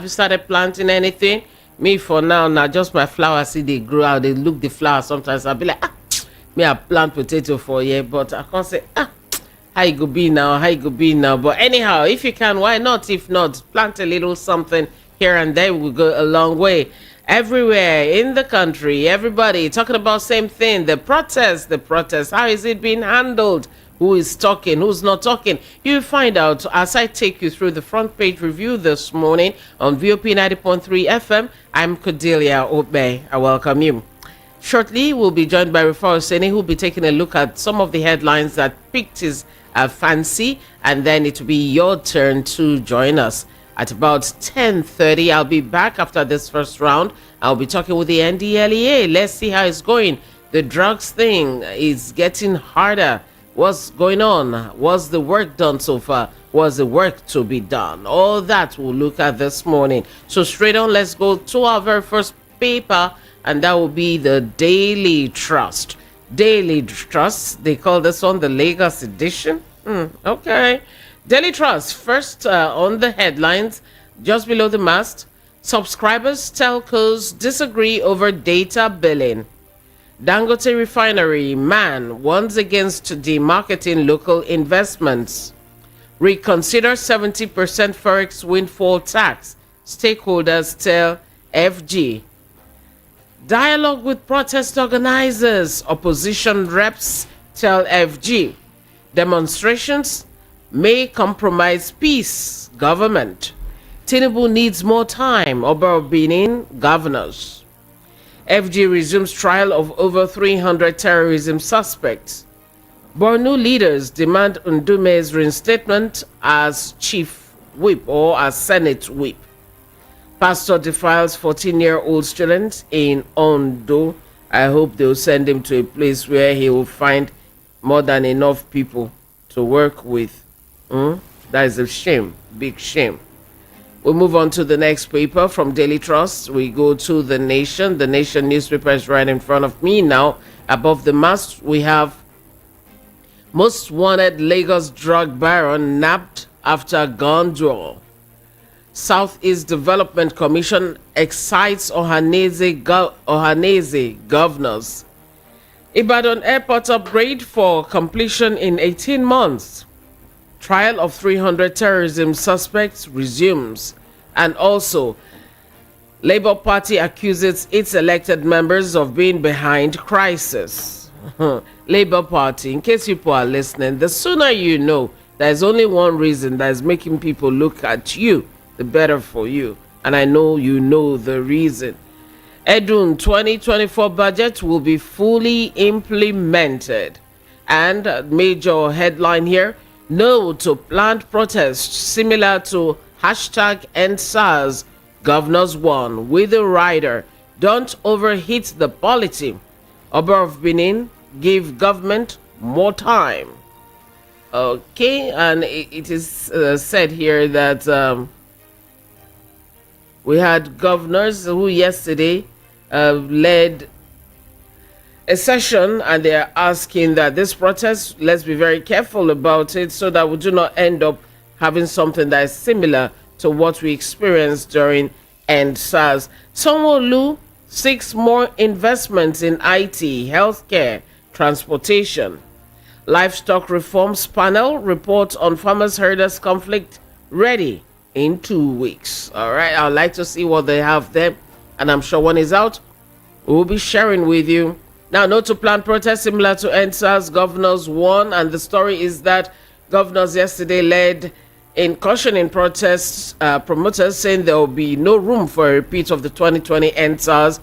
you started planting anything? Me for now just my flowers see they grow out. They look the flowers. Sometimes I'll be like, me I plant potato for you, but I can't say how you go be now, how you go be now. But anyhow, if you can, why not? If not, plant a little something here and there will go a long way. Everywhere in the country, everybody talking about same thing. The protest. How is it being handled? Who is talking? Who's not talking? You'll find out as I take you through the front page review this morning on VOP 90.3 FM. I'm Cordelia Obe. I welcome you. Shortly, we'll be joined by Rufai Oseni, who'll be taking a look at some of the headlines that piqued his fancy, and then it will be your turn to join us. At about 10:30, I'll be back after this first round. I'll be talking with the NDLEA. Let's see how it's going. The drugs thing is getting harder. What's going on? Was the work done so far? Was the work to be done? All that we'll look at this morning. So straight on, let's go to our very first paper, and that will be the Daily Trust. Daily Trust, they call this one the Lagos edition. Okay. Daily Trust, first on the headlines, just below the mast. Subscribers, telcos disagree over data billing. Dangote refinery, man warns against demarketing local investments. Reconsider 70% forex windfall tax. Stakeholders tell FG. Dialogue with protest organizers. Opposition reps tell FG. Demonstrations may compromise peace. Government. Tinubu needs more time. Oba of Benin, governors. FG resumes trial of over 300 terrorism suspects. Borno leaders demand Ndume's reinstatement as chief whip or as Senate whip. Pastor defiles 14-year-old student in Ondo. I hope they'll send him to a place where he will find more than enough people to work with. That is a shame, big shame. We move on to the next paper from Daily Trust. We go to The Nation. The Nation newspaper is right in front of me now. Above the mast, we have most wanted Lagos drug baron nabbed after gun duel. Southeast Development Commission excites Ohanese governors. Ibadan Airport upgrade for completion in 18 months. Trial of 300 terrorism suspects resumes. And also, Labour Party accuses its elected members of being behind crisis. Labour Party, in case people are listening, the sooner you know there's only one reason that is making people look at you, the better for you. And I know you know the reason. Edun 2024 budget will be fully implemented. And major headline here, no to planned protests similar to #EndSARS. Governors won with a rider. Don't overheat the polity. Oba of Benin give government more time. Okay, and it is said here that we had governors who yesterday led a session, and they are asking that this protest, let's be very careful about it so that we do not end up having something that is similar to what we experienced during EndSARS. Sanwo-Olu seeks more investments in IT, healthcare, transportation. Livestock Reforms Panel reports on farmers herders conflict ready in 2 weeks. All right, I'd like to see what they have there, and I'm sure when it's out, we'll be sharing with you. Now, no to plan protest similar to EndSARS. Governors won, and the story is that governors yesterday led in cautioning protests promoters, saying there will be no room for a repeat of the 2020 EndSARS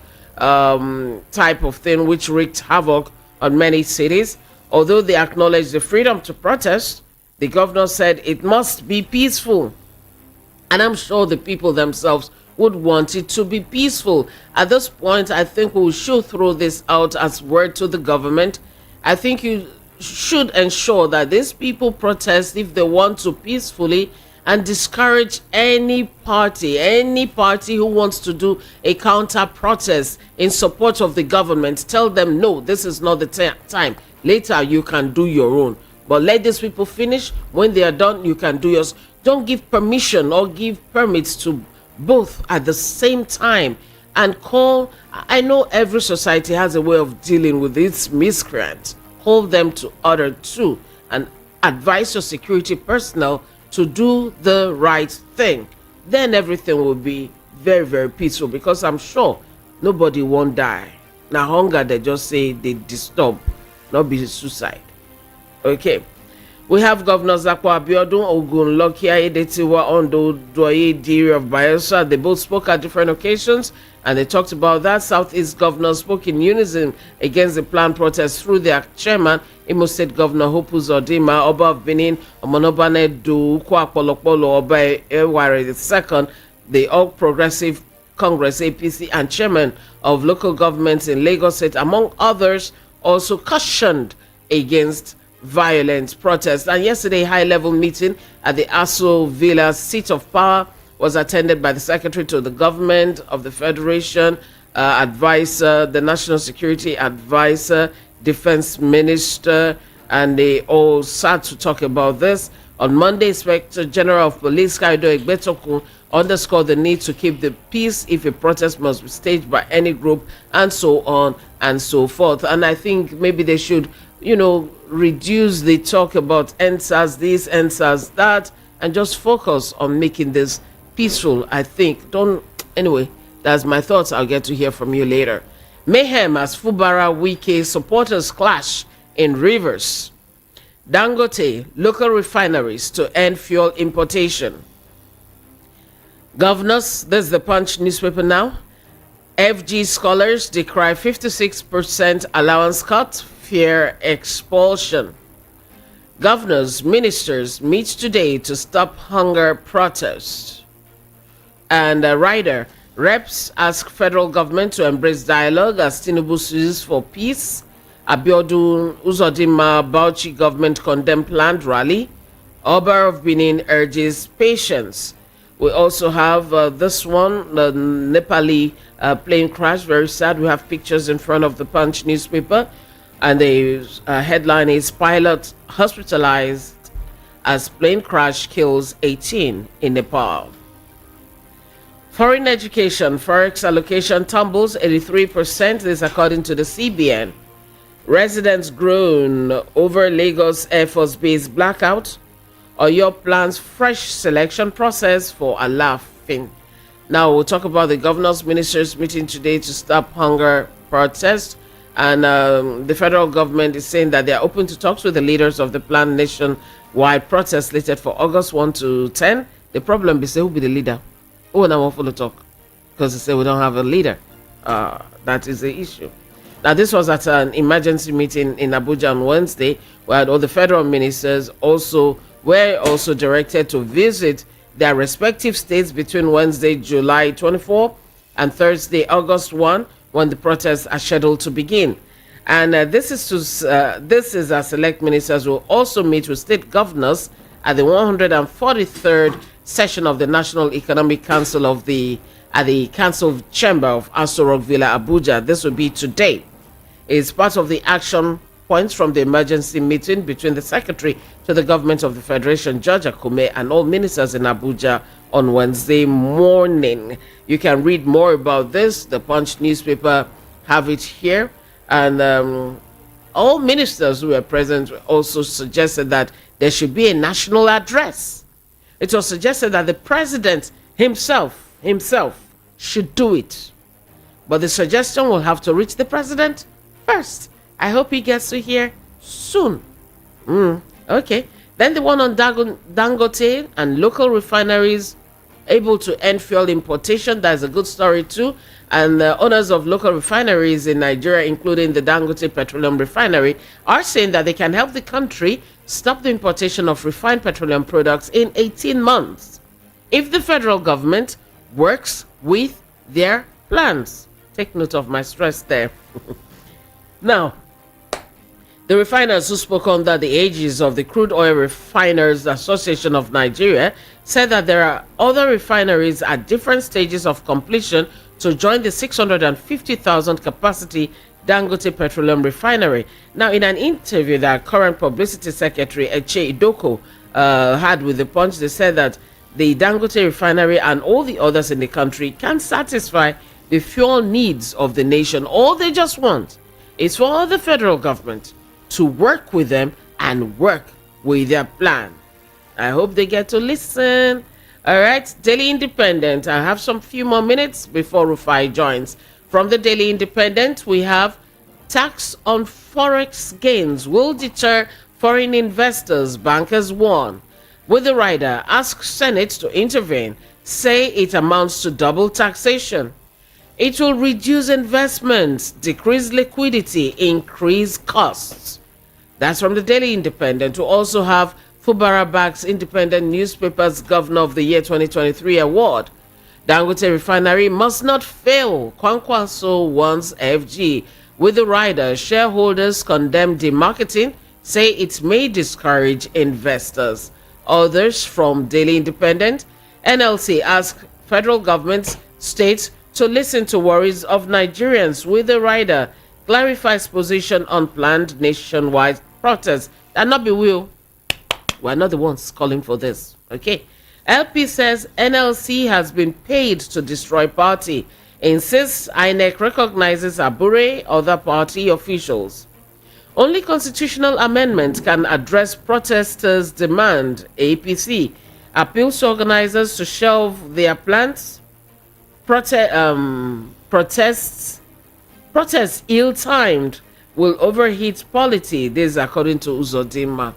type of thing, which wreaked havoc on many cities. Although they acknowledged the freedom to protest, the governor said it must be peaceful. And I'm sure the people themselves would want it to be peaceful. At this point, I think we should throw this out as word to the government. I think you should ensure that these people protest if they want to peacefully, and discourage any party who wants to do a counter protest in support of the government. Tell them, no, this is not the time. Later, you can do your own. But let these people finish. When they are done, you can do yours. Don't give permission or give permits to both at the same time and call. I know every society has a way of dealing with its miscreants. Hold them to order too and advise your security personnel to do the right thing. Then everything will be very, very peaceful, because I'm sure nobody won't die. Now hunger, they just say they disturb, not be suicide. Okay. We have Governor Zakwa Abiodun, Ogun Lokia Edetiwa, Ondo Doye Diri of Bayelsa. They both spoke at different occasions, and they talked about that. Southeast governors spoke in unison against the planned protest through their chairman, Imo State Governor Hope Uzodinma, Oba of Benin, Omonobane Du Kwakpolokpolo, Oba Eware II, the All Progressive Congress APC, and chairman of local governments in Lagos State, among others, also cautioned against violent protests. And yesterday, high-level meeting at the Aso Villa seat of power was attended by the Secretary to the Government of the Federation, advisor, the National Security Advisor, Defense Minister, and they all sat to talk about this. On Monday, Inspector General of Police Kaido Egbetoku underscored the need to keep the peace if a protest must be staged by any group, and so on and so forth. And I think maybe they should, reduce the talk about NSAS this, NSAS that, and just focus on making this peaceful. I think. Anyway, that's my thoughts. I'll get to hear from you later. Mayhem as Fubara Wike supporters clash in Rivers. Dangote, local refineries to end fuel importation. Governors, this is the Punch newspaper now. FG scholars decry 56% allowance cut, fear expulsion. Governors, ministers meet today to stop hunger protests. And Rider, reps ask federal government to embrace dialogue as Tinubu sues for peace. Abiodun Uzodinma Bauchi government condemn planned rally. Oba of Benin urges patience. We also have this one, the Nepali plane crash, very sad. We have pictures in front of the Punch newspaper, and the headline is Pilot Hospitalized as Plane Crash Kills 18 in Nepal. Foreign education, forex allocation tumbles 83%, this according to the CBN. Residents groan over Lagos Air Force Base blackout. Oyo plans fresh selection process for Alafin. Now we'll talk about the governors' ministers meeting today to stop hunger protests. And the federal government is saying that they are open to talks with the leaders of the planned nationwide protest slated for August 1 to 10. The problem is, who will be the leader? Oh, now we'll talk, because they say we don't have a leader. That is the issue. Now, this was at an emergency meeting in Abuja on Wednesday, where all the federal ministers were also directed to visit their respective states between Wednesday, July 24, and Thursday, August 1, when the protests are scheduled to begin. And this is as select ministers will also meet with state governors at the 143rd session of the National Economic Council at the Council Chamber of Aso Rock Villa, Abuja. This will be today. It's part of the action points from the emergency meeting between the Secretary to the Government of the Federation, George Akume, and all ministers in Abuja on Wednesday morning. You can read more about this. The Punch newspaper have it here. And all ministers who were present also suggested that there should be a national address. It was suggested that the president himself should do it. But the suggestion will have to reach the president first. I hope he gets to hear soon. Okay. Then the one on Dangote and local refineries able to end fuel importation. That's a good story too. And the owners of local refineries in Nigeria, including the Dangote Petroleum Refinery, are saying that they can help the country stop the importation of refined petroleum products in 18 months if the federal government works with their plans. Take note of my stress there. Now, the refiners who spoke under the aegis of the Crude Oil Refiners Association of Nigeria said that there are other refineries at different stages of completion to join the 650,000 capacity Dangote Petroleum Refinery. Now, in an interview that current Publicity Secretary Eche Idoko had with the Punch, they said that the Dangote refinery and all the others in the country can satisfy the fuel needs of the nation. All they just want is for the federal government to work with them and work with their plan. I hope they get to listen. All right, Daily Independent. I have some few more minutes before Rufai joins. From the Daily Independent, we have tax on forex gains will deter foreign investors, bankers warn. With the rider, ask Senate to intervene, say it amounts to double taxation. It will reduce investments, decrease liquidity, increase costs. That's from the Daily Independent. We also have Fubara Bag's Independent Newspaper's Governor of the Year 2023 award. Dangote Refinery must not fail, Kwankwaso warns FG. With the rider, shareholders condemn demarketing, say it may discourage investors. Others from Daily Independent, NLC ask federal government, states to listen to worries of Nigerians. With the rider, clarifies position on planned nationwide protests. That not be will. We're not the ones calling for this. Okay. LP says NLC has been paid to destroy party. Insists INEC recognizes Abure, other party officials. Only constitutional amendment can address protesters' demand. APC appeals to organizers to shelve their plans. Protests ill-timed will overheat polity. This is according to Uzodinma.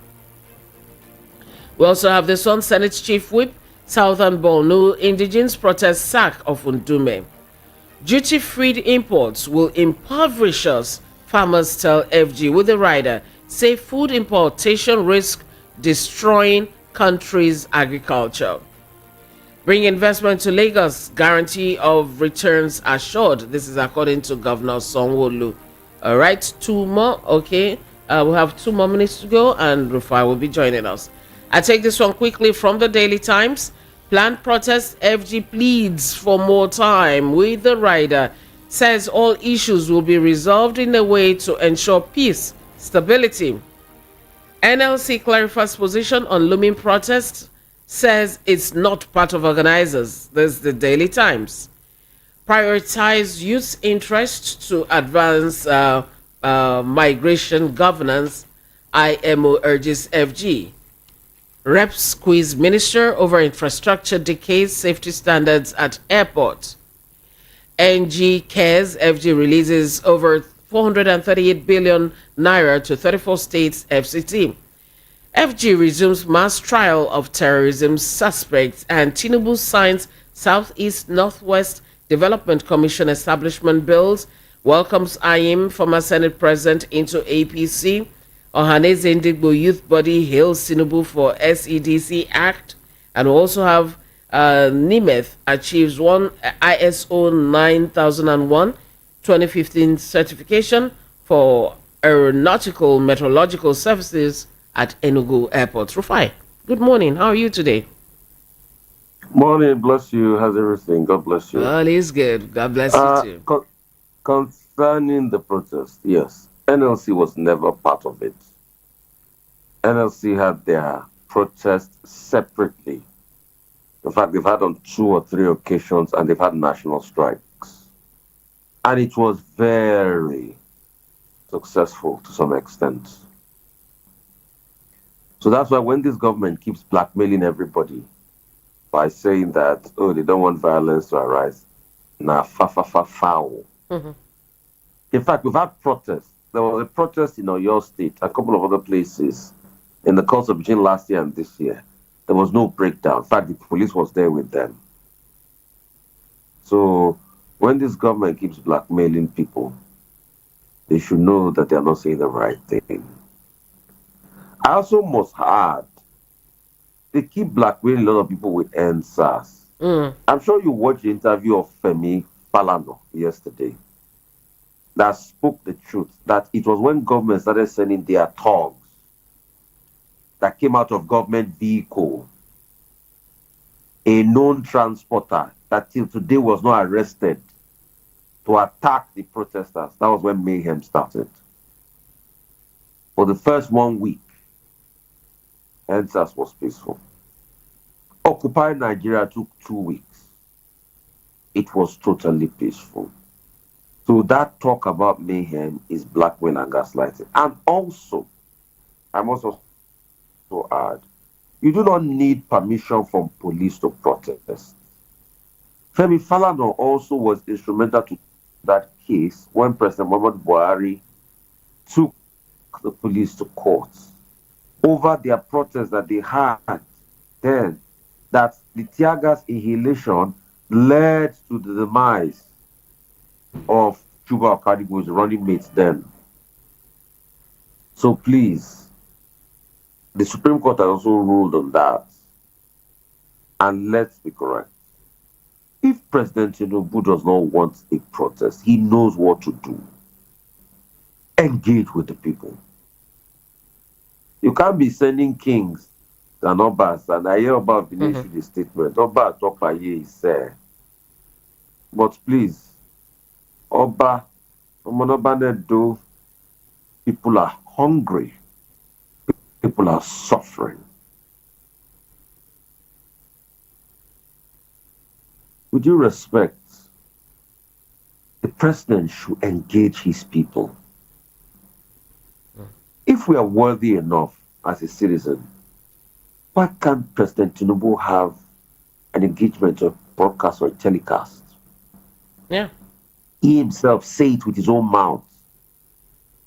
We also have the Sun Senate Chief Whip, Southern Borno indigenes protest sack of Undume. Duty-free imports will impoverish us, farmers tell FG. With the rider, say food importation risk destroying country's agriculture. Bring investment to Lagos, guarantee of returns assured. This is according to Governor Sanwo-Olu. All right, two more. Okay, we have 2 more minutes to go, and Rufai will be joining us. I take this one quickly from the Daily Times. Planned protest, FG pleads for more time. With the rider, says all issues will be resolved in a way to ensure peace, stability. NLC clarifies position on looming protests, says it's not part of organizers. There's the Daily Times. Prioritize youth interest to advance migration governance, IMO urges FG. Reps squeeze minister over infrastructure decays safety standards at airport. NG cares, FG releases over 438 billion naira to 34 states FCT. FG resumes mass trial of terrorism suspects, and Tinubu signs Southeast Northwest Development Commission establishment bills, welcomes IM, former Senate President, into APC. Ohaneze Ndigbo Youth Body hails Tinubu for SEDC Act. And we also have NIMET achieves one ISO 9001 2015 certification for aeronautical meteorological services at Enugu Airport. Rufai, good morning. How are you today? Morning, bless you. How's everything? God bless you. All is good. God bless you too. Concerning the protest, yes, NLC was never part of it. NLC had their protest separately. In fact, they've had on 2 or 3 occasions, and they've had national strikes. And it was very successful to some extent. So that's why when this government keeps blackmailing everybody by saying that, oh, they don't want violence to arise, foul. Mm-hmm. In fact, we've had protests. There was a protest in Oyo State, a couple of other places, in the course of between last year and this year. There was no breakdown. In fact, the police was there with them. So when this government keeps blackmailing people, they should know that they are not saying the right thing. I also must add, they keep blackmailing a lot of people with NSAS. I'm sure you watched the interview of Femi Falano yesterday that spoke the truth, that it was when government started sending their thugs that came out of government vehicle, a known transporter that till today was not arrested, to attack the protesters. That was when mayhem started. For the first 1 week, NSAS was peaceful. Occupy Nigeria took 2 weeks. It was totally peaceful. So that talk about mayhem is blackmail and gaslighting. And also, I must also add, you do not need permission from police to protest. Femi Falana also was instrumental to that case when President Muhammad Buhari took the police to court over their protest that they had then, that the tear gas inhalation led to the demise of Sugar Okadigbo's running mates then. So please, the Supreme Court has also ruled on that. And let's be correct. If President Tinubu does not want a protest, he knows what to do. Engage with the people. You can't be sending kings and Obas, and I hear about the issue the statement. Oba Topaye is there. But please, Oba, Omonobanedo, people are hungry. People are suffering. With due respect, the president should engage his people. If we are worthy enough as a citizen, why can't President Tinubu have an engagement or broadcast or telecast? Yeah. He himself say it with his own mouth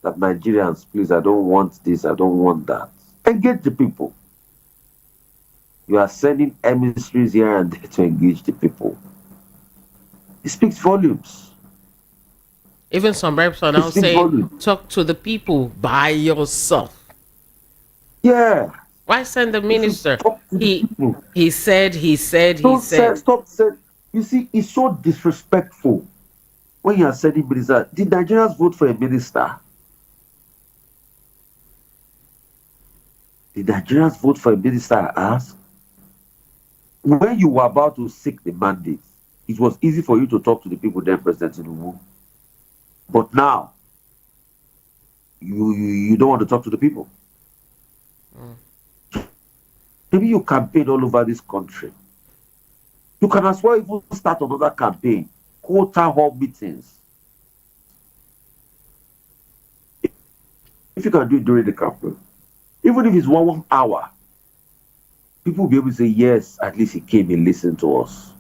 that Nigerians, please, I don't want this, I don't want that. Engage the people. You are sending emissaries here and there to engage the people. It speaks volumes. Even some reps are now saying, talk to the people by yourself. Yeah. Why send the minister? He said. Stop saying. You see, it's so disrespectful when you are sending minister. Did Nigerians vote for a minister? Did Nigerians vote for a minister, I ask? When you were about to seek the mandate, it was easy for you to talk to the people then, President Tinubu. But now, you don't want to talk to the people. Maybe you campaign all over this country. You can as well even start another campaign, hold town hall meetings. If you can do it during the campaign, even if it's 1 hour, people will be able to say, yes, at least he came and listened to us.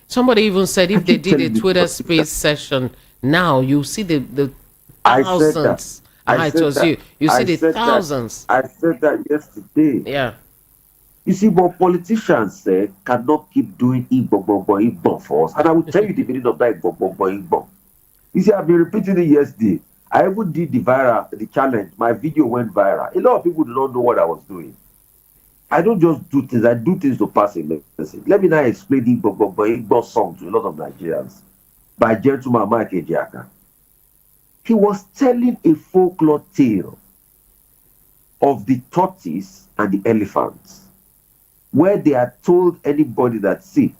Somebody even said if they did a Twitter space session, now you see the thousands. You see the thousands. I said that yesterday. Yeah. You see, but politicians cannot keep doing Igbo for us. And I will tell you the meaning of that Igbo. You see, I've been repeating it yesterday. I even did the challenge. My video went viral. A lot of people do not know what I was doing. I don't just do things. I do things to pass a message. Let me now explain the Igbo song to a lot of Nigerians by gentleman Mike Ejiaka. He was telling a folklore tale of the tortoise and the elephants, where they had told anybody that, see,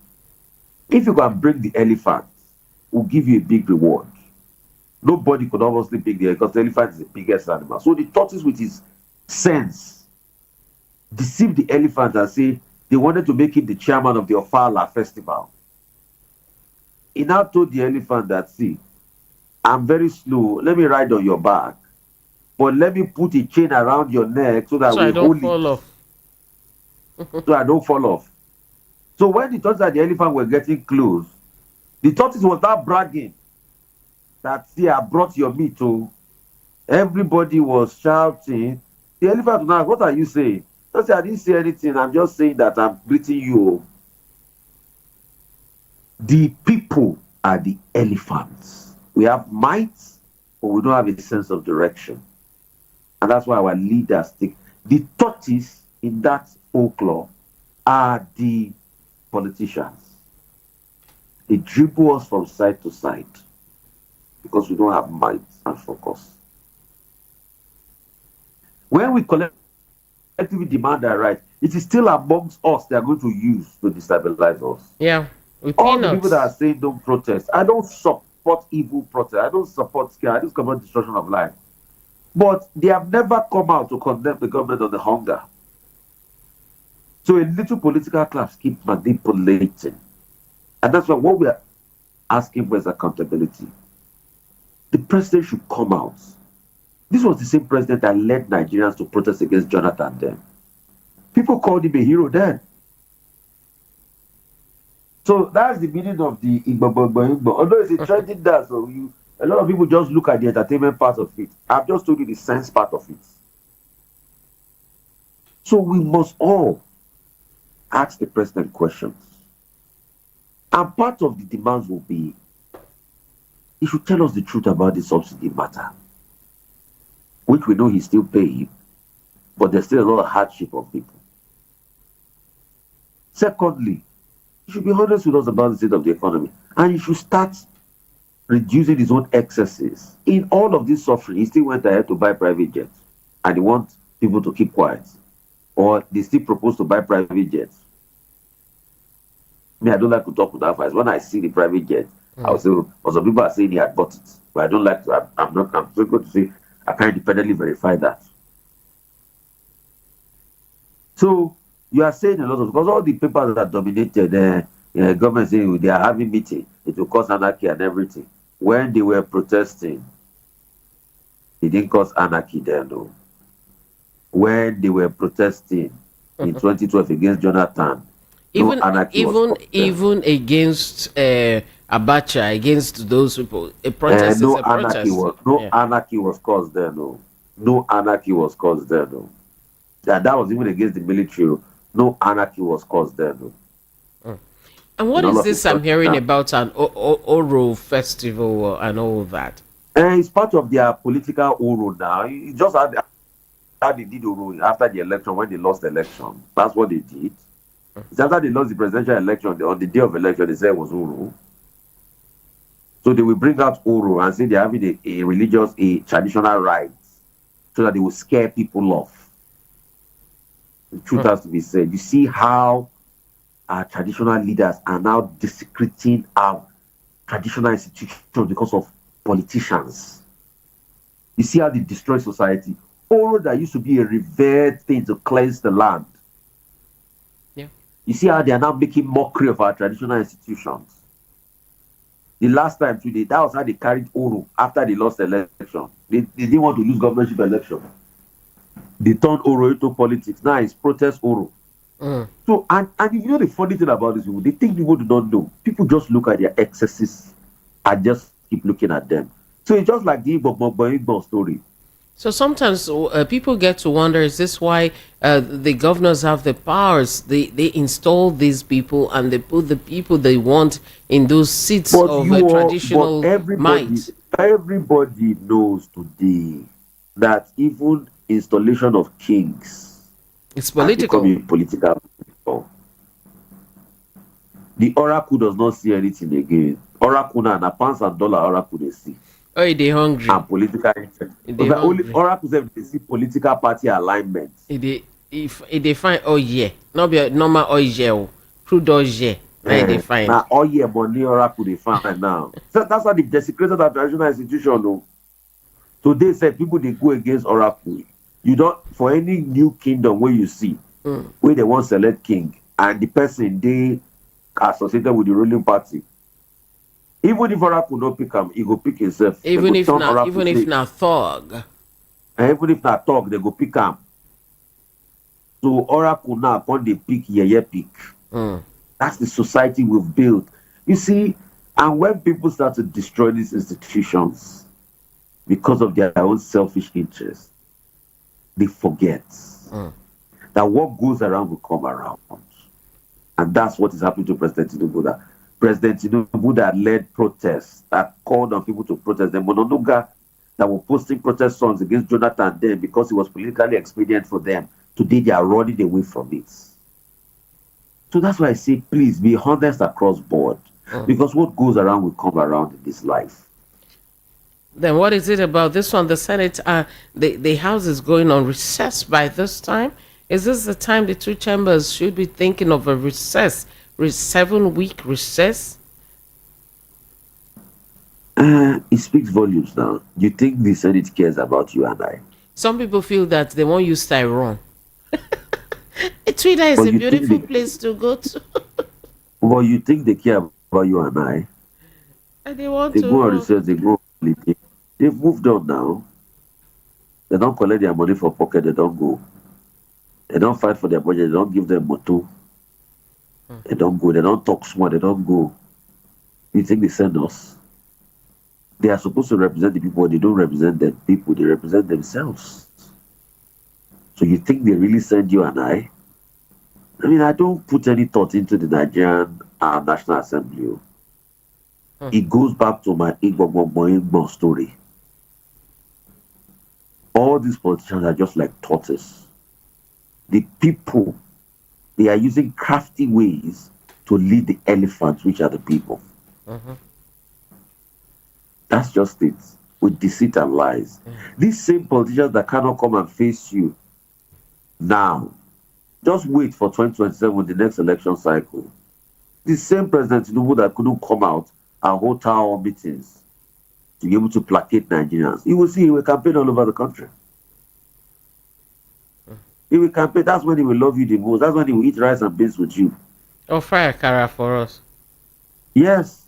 if you can bring the elephant, we'll give you a big reward. Nobody could obviously pick the elephant because the elephant is the biggest animal. So the tortoise, with his sense, deceived the elephant and say they wanted to make him the chairman of the Ofala festival. He now told the elephant that, see, I'm very slow. Let me ride on your back. But let me put a chain around your neck so that I don't fall off. So I don't fall off. So when the tortoise and the elephant were getting close, the tortoise was not bragging that, see, I brought your meat. So everybody was shouting. The elephant was now, what are you saying? I said, I didn't say anything. I'm just saying that I'm greeting you. The people are the elephants. We have might, but we don't have a sense of direction. And that's why our leaders take. The tortoise in that folklore are the politicians. They dribble us from side to side because we don't have might and focus. When we collectively demand our right, it is still amongst us they are going to use to destabilize us. Yeah. All the people that are saying don't protest, I don't support evil protest. I don't support scare. I don't support destruction of life. But they have never come out to condemn the government on the hunger. So a little political class keep manipulating. And that's why what we are asking for is accountability. The president should come out. This was the same president that led Nigerians to protest against Jonathan then. People called him a hero then. So that's the meaning of the Igbo. Although it's a trending dance, so a lot of people just look at the entertainment part of it. I've just told you the science part of it. So we must all ask the president questions. And part of the demands will be, he should tell us the truth about the subsidy matter, which we know he's still paying, but there's still a lot of hardship of people. Secondly, he should be honest with us about the state of the economy, and he should start reducing his own excesses. In all of this suffering, he still went ahead to buy private jets, and he wants people to keep quiet, or they still propose to buy private jets. Me, I don't like to talk with that voice. When I see the private jet, I will say, or some people are saying he had bought it, but I don't like to. I'm still going to say I can't independently verify that. So you are saying a lot of, because all the papers that dominated the government saying they are having meeting, it will cause anarchy and everything. When they were protesting, it didn't cause anarchy there, no. When they were protesting in 2012 against Jonathan, even no anarchy even against Abacha, against those people, a protest no is a anarchy protest. anarchy was caused there, no. No anarchy was caused there, no. That was even against the military. No anarchy was caused there, no. And what is this I'm hearing about an Oro festival and all that? And it's part of their political Oro now. It just how they did Oro after the election, when they lost the election. That's what they did. It's after they lost the presidential election, on the day of election, they said it was Oro. So they will bring out Oro and say they're having a religious, a traditional rite, so that they will scare people off. The truth has to be said. You see how our traditional leaders are now desecrating our traditional institutions because of politicians. You see how they destroy society. Oro that used to be a revered thing to cleanse the land. Yeah. You see how they are now making mockery of our traditional institutions. The last time today, that was how they carried Oro after they lost the election. They didn't want to lose governorship election. They turned Oro into politics. Now it's protest Oro. So, and you know the funny thing about these people, they think people do not know. People just look at their excesses and just keep looking at them. So it's just like the Igbo story. So sometimes people get to wonder, is this why the governors have the powers? They install these people and they put the people they want in those seats of traditional might. Everybody knows today that even installation of kings, it's political. Political. The oracle does not see anything again. Oracle and a pounds and dollar oracle they see. Oh, they hungry. And political interest. Only oracles have they see political party alignment. If they find not be normal crude oil, they find. Now money oracle they find now. So that's how they desecrated our traditional institution. No. So they said people they go against oracle. You don't, for any new kingdom where you see where they want select king and the person they associated with the ruling party, even if oracle not pick him, he go pick himself. Even if not thug, and even if not talk, they go pick him. So oracle now upon they pick pick. That's the society we've built. You see, and when people start to destroy these institutions because of their own selfish interests, they forget that what goes around will come around. And that's what is happening to President Tinubu. President Tinubu that led protests, that called on people to protest. The Mononoga that were posting protest songs against Jonathan then because it was politically expedient for them. Today they are running away from it. So that's why I say, please be honest across board. Because what goes around will come around in this life. Then what is it about this one? The Senate, the House is going on recess by this time. Is this the time the two chambers should be thinking of a recess, 7-week recess? It speaks volumes now. You think the Senate cares about you and I? Some people feel that they won't use Tyrone. Twitter is But a you think beautiful they, place to go to. but you think they care about you and I? And they want They to go on know. research, they go on holiday. They've moved on now. They don't collect their money for pocket, they don't go. They don't fight for their budget, they don't give them motto, they don't go. They don't talk smart, they don't go. You think they send us? They are supposed to represent the people, they don't represent the people, they represent themselves. So you think they really send you and I? I mean, I don't put any thought into the Nigerian National Assembly. Oh. It goes back to my Igbo story. All these politicians are just like tortoises. The people, they are using crafty ways to lead the elephants, which are the people. That's just it, with deceit and lies. These same politicians that cannot come and face you now, just wait for 2027, the next election cycle. The same President Tinubu that couldn't come out and hold town hall meetings to be able to placate Nigerians. You will see he will campaign all over the country. He will campaign. That's when he will love you the most. That's when he will eat rice and beans with you. Or fry akara for us. Yes.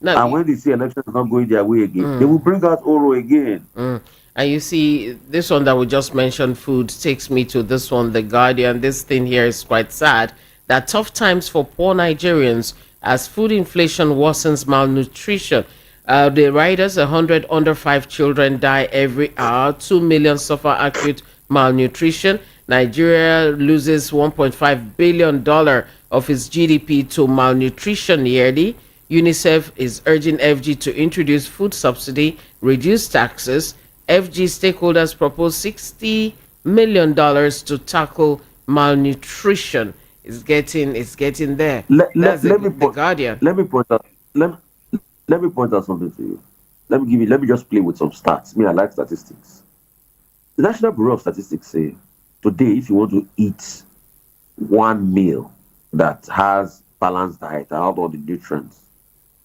Now, And when they see elections not going their way again, they will bring out Oro again. and you see, this one that we just mentioned, food, takes me to this one, The Guardian. This thing here is quite sad. That tough times for poor Nigerians as food inflation worsens malnutrition. The writers, 100 under 5 children die every hour. 2 million suffer acute malnutrition. Nigeria loses $1.5 billion of its GDP to malnutrition yearly. UNICEF is urging FG to introduce food subsidy, reduce taxes. FG stakeholders propose $60 million to tackle malnutrition. It's getting there. Let, That's let, let me the point Guardian. let me point out let, let me point out something to you. Let me just play with some stats. Me, I like statistics. The National Bureau of Statistics say today, if you want to eat one meal that has balanced diet and all the nutrients,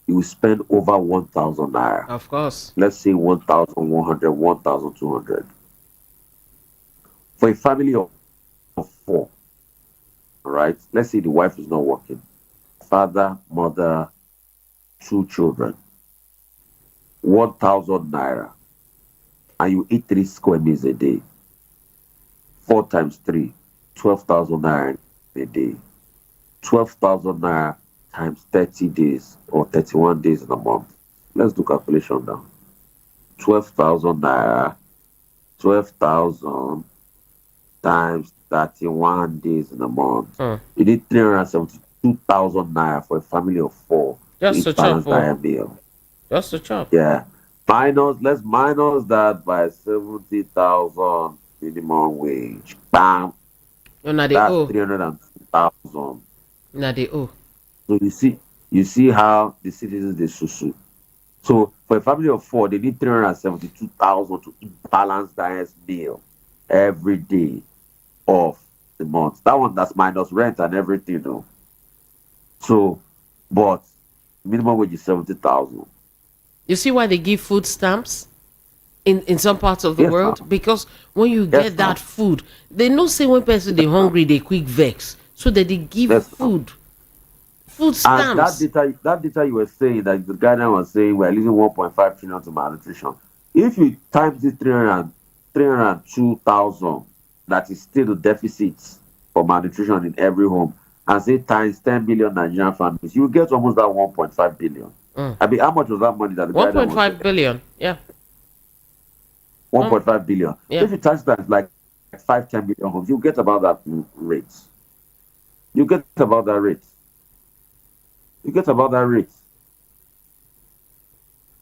you will spend over 1,000 naira. Of course. Let's say 1,100, 1,200. For a family of four, all right? Let's say the wife is not working. Father, mother, two children. 1,000 naira. And you eat 3 square meals a day. 4 times 3, 12,000 naira a day. 12,000 naira times 30 days or 31 days in a month. Let's do calculation now. 12,000 naira, 12,000 times 31 days in a month. You need 372,000 naira for a family of 4 to Just to eat chop. balanced diet meal. Just to chop. Yeah. Let's minus that by 70,000 minimum wage. Bam. Una the That's O. 302,000. Una the O. So you see how the citizens they susu. So for a family of 4, they need 372,000 to eat balanced diet meal every day of the month. That one that's minus rent and everything, though. So, but minimum wage is 70,000. You see why they give food stamps in some parts of the Yes, world? ma'am. Because when you Yes, get ma'am. that food, they know say when person they hungry, they quick vex. So that they give Yes, ma'am. food And stamps. that data you were saying that the guardian was saying we're losing 1.5 trillion to malnutrition. If you times this 302,000, that is still the deficit for malnutrition in every home, and say times 10 billion Nigerian families, you get almost that 1.5 billion. I mean, how much was that money that the guardian was 1.5 saying? billion. Yeah. 1.5 billion. Yeah. If you times that like 5, 10 billion homes, you get about that rate. You get about that rate. You get about that rate.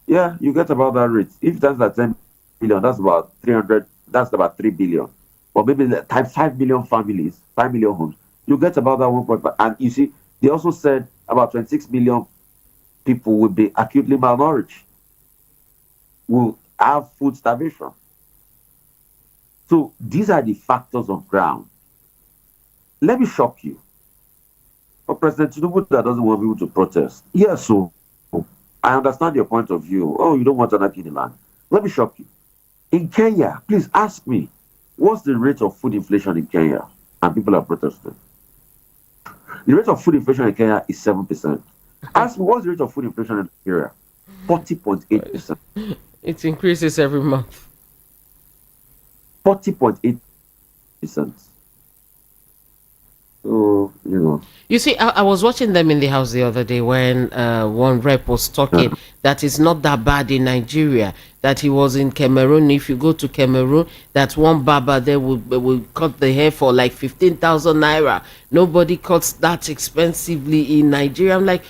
Yeah, you get about that rate. If that's that 10 billion, that's about 300, that's about 3 billion. Or maybe times 5 million families, 5 million homes, you get about that 1.5. And you see, they also said about 26 million people will be acutely malnourished, will have food starvation. So these are the factors on ground. Let me shock you. For President Tinubu that doesn't want people to protest, yes, so I understand your point of view. Oh, you don't want anarchy in the land. Let me shock you. In Kenya, please ask me, what's the rate of food inflation in Kenya? And people are protesting. The rate of food inflation in Kenya is 7%. Ask me, what's the rate of food inflation in Nigeria? 40.8%. It increases every month. 40.8%. So, You see, I was watching them in the house the other day when one rep was talking that it's not that bad in Nigeria, that he was in Cameroon. If you go to Cameroon, that one barber there will cut the hair for like 15,000 naira. Nobody cuts that expensively in Nigeria. I'm like,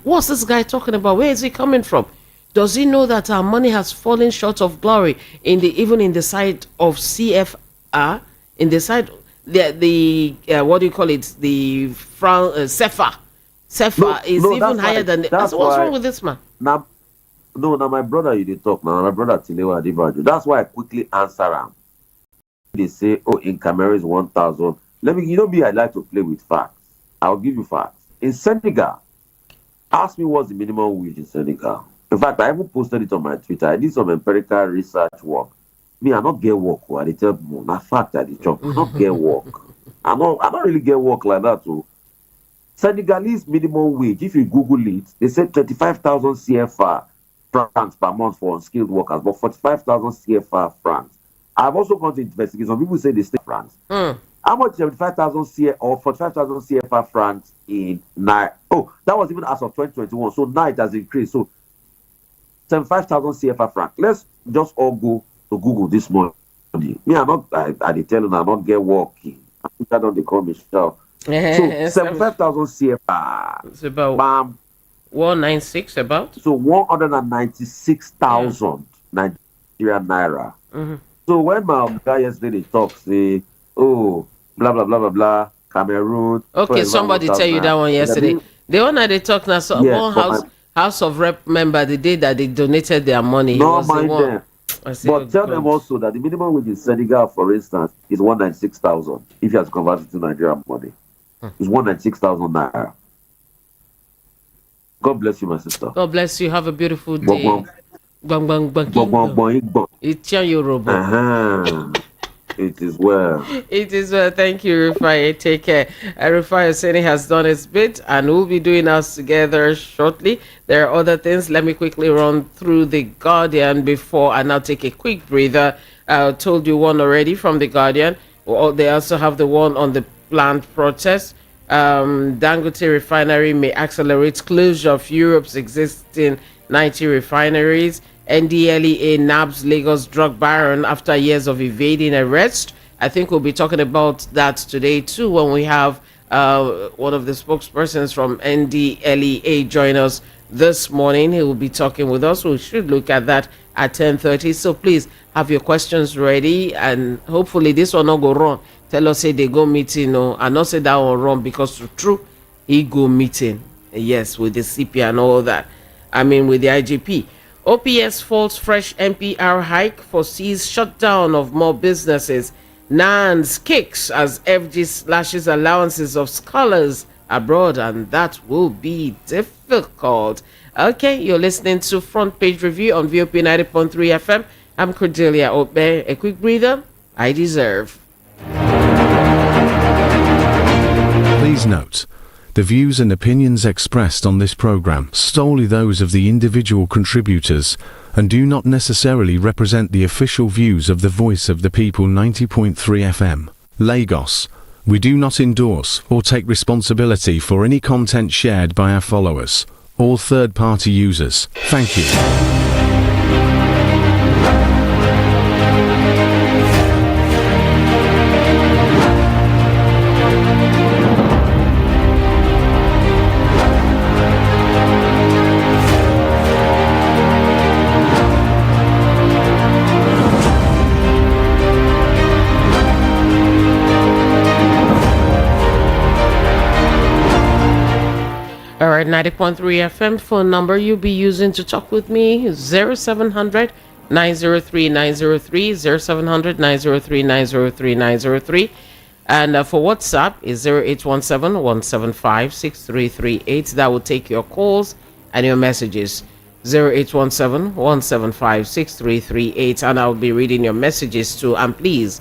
what's this guy talking about? Where is he coming from? Does he know that our money has fallen short of glory even in the side of CFR, in the side the what do you call it? The Sefa. Sefa is even higher than what's wrong with this man? Now, my brother, you did talk now. My brother Tilewa Adibaju. That's why I quickly answer him. They say, oh, in Cameroon is 1,000. Let me, I like to play with facts. I'll give you facts. In Senegal, ask me what's the minimum wage in Senegal. In fact, I even posted it on my Twitter. I did some empirical research work. Me, I not get work. I tell people, na fact I job. I not get work. I don't really get work like that. So, Senegalese minimum wage, if you Google it, they say 35,000 CFR francs per month for unskilled workers, but 45,000 CFR francs. I've also gone to investigate. Some people say they stay francs. How much 75,000 CFR or 45,000 CFR francs in night? Oh, that was even as of 2021. So now it has increased. So 75,000 CFR francs. Let's just all go to Google this morning. Me, I tell them I don't get working. I think I don't they call me so. So 75,000 CFR. It's about 196 about. So 196,000 Nigerian naira. So when my guy yesterday they talk, say, oh, blah blah blah blah blah, Cameroon. Okay, somebody tell you that one yesterday. The one that they talk now, so one House of Rep member, the day that they donated their money, no, was mind the one. Them. But tell them also that the minimum wage in Senegal, for instance, is 196,000. If you have to convert it to Nigerian money, it's 196,000 naira. God bless you, my sister. God bless you. Have a beautiful day. It's your It is well. It is well. Thank you, Rufai. Take care. Rufai Oseni has done his bit and we'll be doing us together shortly. There are other things. Let me quickly run through the Guardian before and I'll take a quick breather. I told you one already from the Guardian. They also have the one on the planned protest. Dangote refinery may accelerate closure of Europe's existing 90 refineries. NDLEA nabs Lagos drug baron after years of evading arrest. I think we'll be talking about that today too when we have one of the spokespersons from NDLEA join us this morning. He will be talking with us. We should look at that at 10:30. So please have your questions ready and hopefully this will not go wrong. Tell us say they go meeting and not say that one wrong because true he go meeting. Yes, with the CP and all that. I mean with the IGP. OPS faults fresh MPR hike foresees shutdown of more businesses. NANS kicks as FG slashes allowances of scholars abroad, and that will be difficult. Okay, you're listening to Front Page Review on VOP 90.3 FM. I'm Cordelia Obe. A quick breather, I deserve. Please note, the views and opinions expressed on this program solely those of the individual contributors and do not necessarily represent the official views of the Voice of the People 90.3 FM, Lagos. We do not endorse or take responsibility for any content shared by our followers or third-party users. Thank you. All right, 90.3 FM phone number you'll be using to talk with me is 0700 903 903 0700 903 903 903 and for WhatsApp is 0817 175 6338. That will take your calls and your messages. 0817 175 6338 and I'll be reading your messages too. And please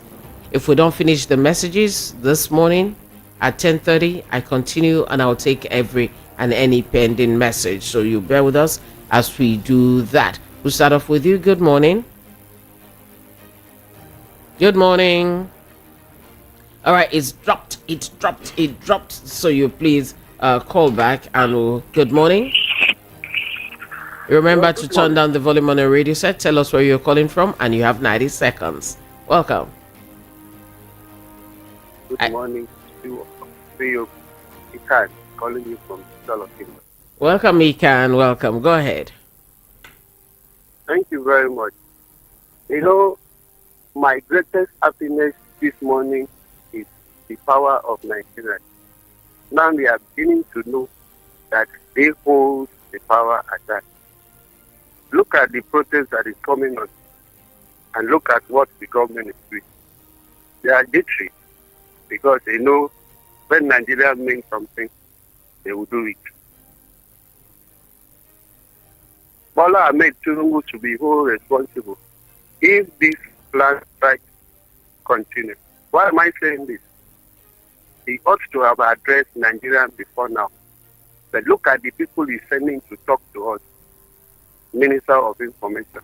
If we don't finish the messages this morning at 10:30, I continue and I'll take every and any pending message. So you bear with us as we do that. We'll start off with you. Good morning. Good morning. All right, it's dropped. It dropped. So you please call back and good morning. Remember to turn down the volume on the radio set. Tell us where you're calling from, and you have 90 seconds. Welcome. Good morning to you. Ikan, calling you from Solomon. Welcome, Ikan. Welcome. Go ahead. Thank you very much. You know, my greatest happiness this morning is the power of Nigeria. Now we are beginning to know that they hold the power at that. Look at the protest that is coming on and look at what the government is doing. They are jittery because they know when Nigeria means something, they will do it. Bola Ahmed Tinubu to be whole responsible if this plan strike continues. Why am I saying this? He ought to have addressed Nigeria before now. But look at the people he's sending to talk to us. Minister of Information,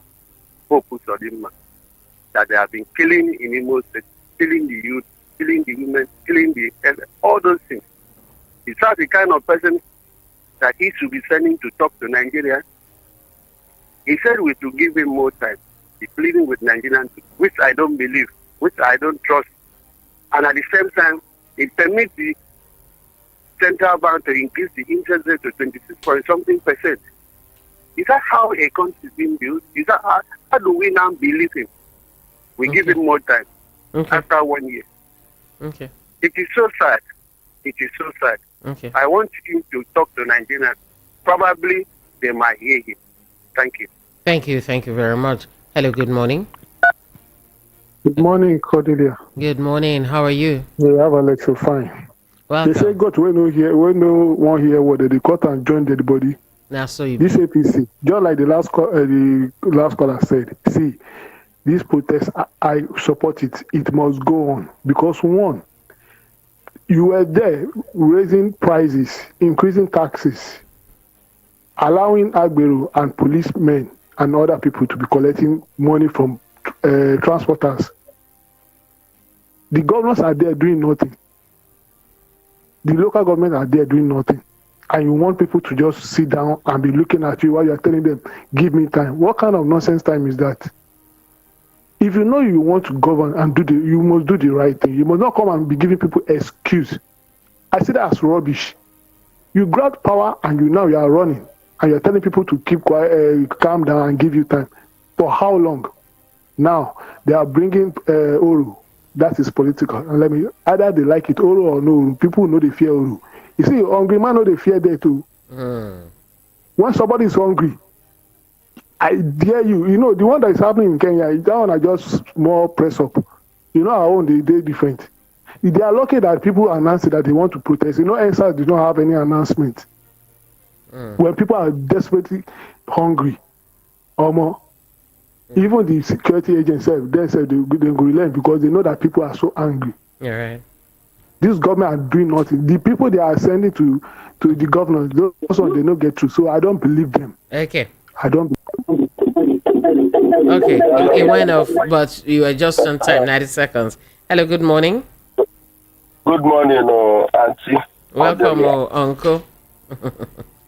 Pope Sodima, that they have been killing in Imo State, killing the youth, killing the women, killing the all those things. Is that the kind of person that he should be sending to talk to Nigeria? He said we should give him more time. He's pleading with Nigerians, which I don't believe, which I don't trust. And at the same time, it permits the central bank to increase the interest rate to 26% Is that how a country is being built? Is that how do we now believe him? We give him more time after 1 year. Okay. It is so sad. It is so sad. Okay. I want him to talk to Nigerians. Probably they might hear him. Thank you. Thank you. Thank you very much. Hello, good morning. Good morning, Cordelia. Good morning. How are you? We have Alex fine. Welcome. They say God when no one hear what they cut and join the body. Now, so you This APC, just like the last caller said, see, this protest, I support it. It must go on because one, you were there raising prices, increasing taxes, allowing Agbero and policemen and other people to be collecting money from transporters. The governors are there doing nothing. The local government are there doing nothing. And you want people to just sit down and be looking at you while you're telling them, give me time. What kind of nonsense time is that? If you know you want to govern and you must do the right thing. You must not come and be giving people excuse. I see that as rubbish. You grab power and you are running. And you're telling people to keep quiet, calm down and give you time. For how long? Now, they are bringing Oru. That is political. And either they like it, Oru or no. People know they fear Oru. You see, hungry man know they fear there too. When somebody is hungry, I dare you. You know, the one that is happening in Kenya, that one are just more press up. You know, our own, they're different. They are lucky that people announce that they want to protest. You know, NSAS did not have any announcement. When people are desperately hungry, or more, even the security agents they said they go relent because they know that people are so angry. Yeah, right. This government are doing nothing. The people they are sending to the governors, those ones they don't get through. So I don't believe them. Okay. I don't. Okay. It went off, but you were just on time. 90 seconds. Hello. Good morning. Good morning, Auntie. Welcome, Uncle.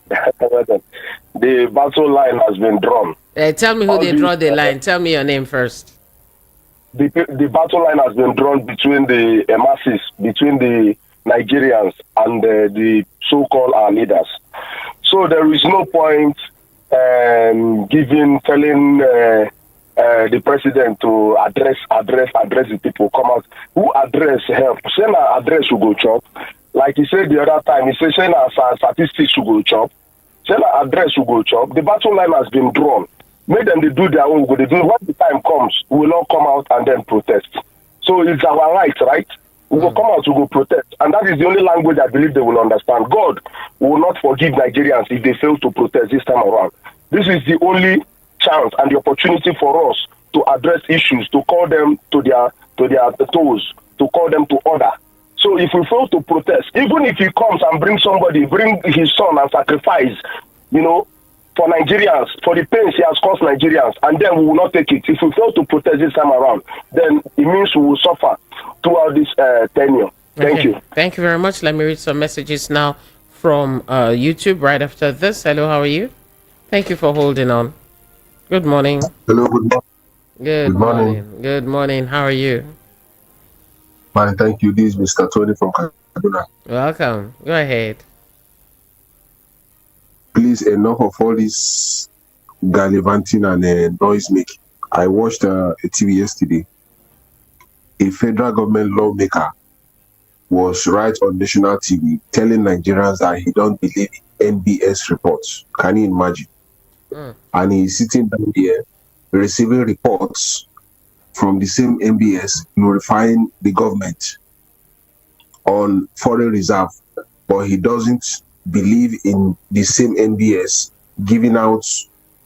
The battle line has been drawn. Tell me who they draw the line. Tell me your name first. The battle line has been drawn between the masses, between the Nigerians and the so-called our leaders. So there is no point telling the president to address the people. Come out. Who address help? Send our address to go chop. Like he said the other time, he said send our statistics to go chop. Send our address to go chop. The battle line has been drawn. Make them they do their own. They do when the time comes, we will all come out and then protest. So it's our right? We will come out to go protest. And that is the only language I believe they will understand. God will not forgive Nigerians if they fail to protest this time around. This is the only chance and the opportunity for us to address issues, to call them to to their toes to call them to order. So if we fail to protest, even if he comes and bring his son and sacrifice, for Nigerians, for the pains he has caused Nigerians, and then we will not take it. If we fail to protest this time around, then it means we will suffer throughout this tenure. Thank you. Thank you very much. Let me read some messages now from YouTube right after this. Hello, how are you? Thank you for holding on. Good morning. Hello, good morning. Good morning. Good morning. How are you? Fine, thank you. This is Mr. Tony from Kaduna. Welcome. Go ahead. Please, enough of all this gallivanting and noise making. I watched a TV yesterday. A federal government lawmaker was right on national TV telling Nigerians that he don't believe NBS reports. Can you imagine? And he's sitting down here receiving reports from the same MBS glorifying the government on foreign reserve, but he doesn't believe in the same MBS giving out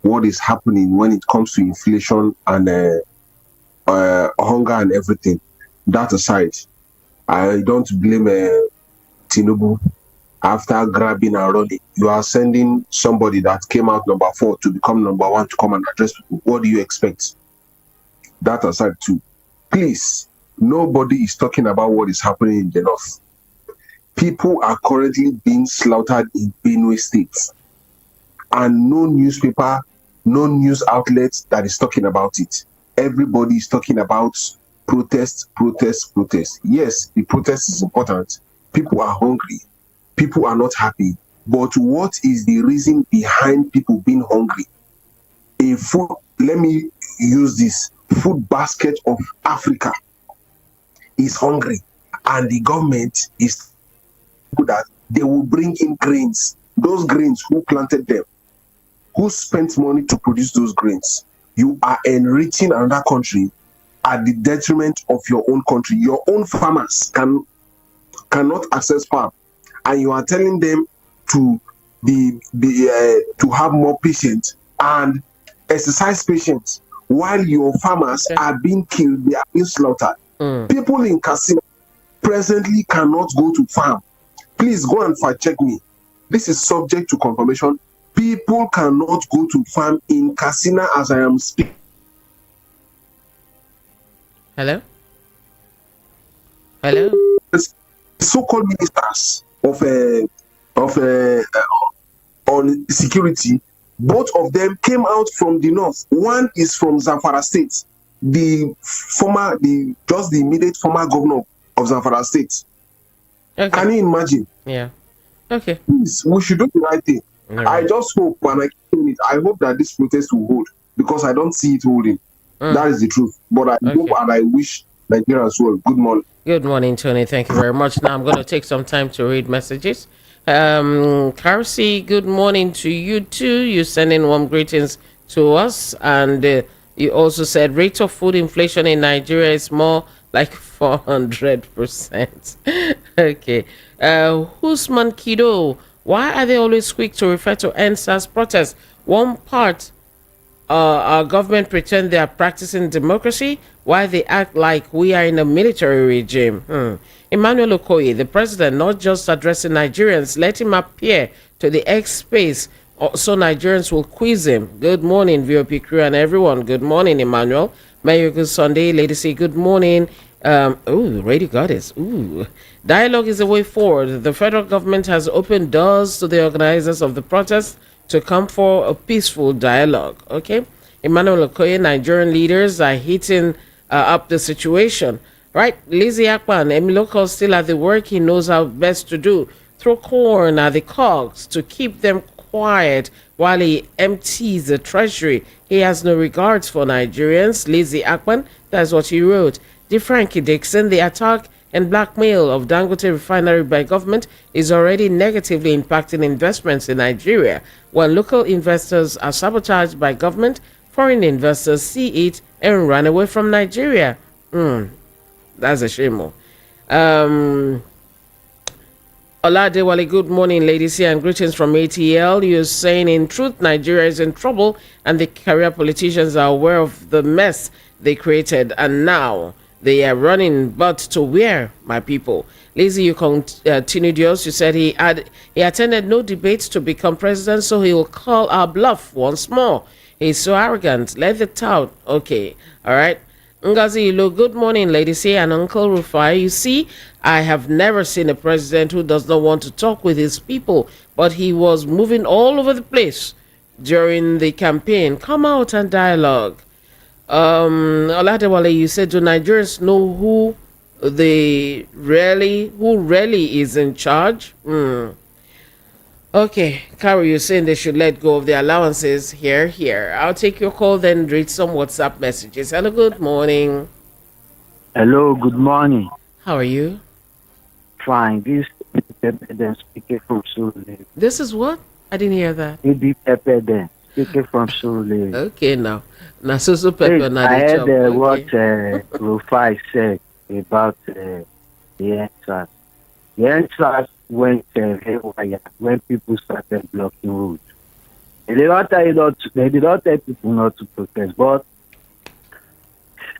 what is happening when it comes to inflation and hunger and everything. That aside, I don't blame Tinubu. After grabbing and running, you are sending somebody that came out number 4 to become number 1 to come and address people. What do you expect? That aside too, please, nobody is talking about what is happening in the north. People are currently being slaughtered in Benue State, and no newspaper, no news outlet that is talking about it. Everybody is talking about protest. Yes, the protest is important. People are hungry. People are not happy. But what is the reason behind people being hungry? Let me use this. Food basket of Africa is hungry, and the government is that they will bring in grains. Those grains, who planted them? Who spent money to produce those grains? You are enriching another country at the detriment of your own country. Your own farmers cannot access farm, and you are telling them to to have more patience and exercise patience while your farmers are being killed, they are being slaughtered. People in Katsina presently cannot go to farm. Please go and fact check me. This is subject to confirmation. People cannot go to farm in Katsina as I am speaking. Hello? So-called ministers on security, both of them came out from the north. One is from Zamfara State, the immediate former governor of Zamfara State. Okay. Can you imagine? Yeah. Okay. Please, we should do the right thing. Right. I just hope, and I hope that this protest will hold, because I don't see it holding. That is the truth. But I hope and I wish Nigerians well. Good morning. Good morning, Tony. Thank you very much. Now I'm going to take some time to read messages. Karsi, good morning to you too. You sending warm greetings to us, and you also said rate of food inflation in Nigeria is more like 400%. Okay. Usman Kido, why are they always quick to refer to NSAS protests? One part, our government pretend they are practicing democracy, while they act like we are in a military regime. Emmanuel Okoye, the president, not just addressing Nigerians, let him appear to the X space so Nigerians will quiz him. Good morning, VOP crew and everyone. Good morning, Emmanuel. Merry good Sunday, ladies. Say good morning. Radio Goddess. Dialogue is the way forward. The federal government has opened doors to the organizers of the protest to come for a peaceful dialogue. Okay. Emmanuel Okoye, Nigerian leaders are heating up the situation. Right, Lizzie Akpan, Emiloko still at the work he knows how best to do. Throw corn at the cogs to keep them quiet while he empties the treasury. He has no regards for Nigerians. Lizzie Akpan, that's what he wrote. DeFrankie Dixon, the attack and blackmail of Dangote refinery by government is already negatively impacting investments in Nigeria. When local investors are sabotaged by government, foreign investors see it and run away from Nigeria. That's a shame. Oladewale, good morning, ladies here, and greetings from ATL. You're saying, in truth, Nigeria is in trouble, and the career politicians are aware of the mess they created, and now They are running, but to where, my people? Lizzie, you continued yours. You said he attended no debates to become president, so he will call our bluff once more. He's so arrogant. Let the tout. Okay, all right. Ngazi Ilo, good morning, Lady C and Uncle Rufai. You see, I have never seen a president who does not want to talk with his people, but he was moving all over the place during the campaign. Come out and dialogue. Oladewale, you said, do Nigerians know who really is in charge? Okay, Carol, you're saying they should let go of the allowances. Here. I'll take your call, then read some WhatsApp messages. Hello, good morning. Hello, good morning. How are you? Fine. This is then speaking from Surulere. This is what? I didn't hear that. Maybe Pepper then speaking from Surulere. Okay, now. Now, so Pepper, now I heard okay. what Rufai said about the answers. The answers went haywire when people started blocking roads. They did not tell people not to protest, but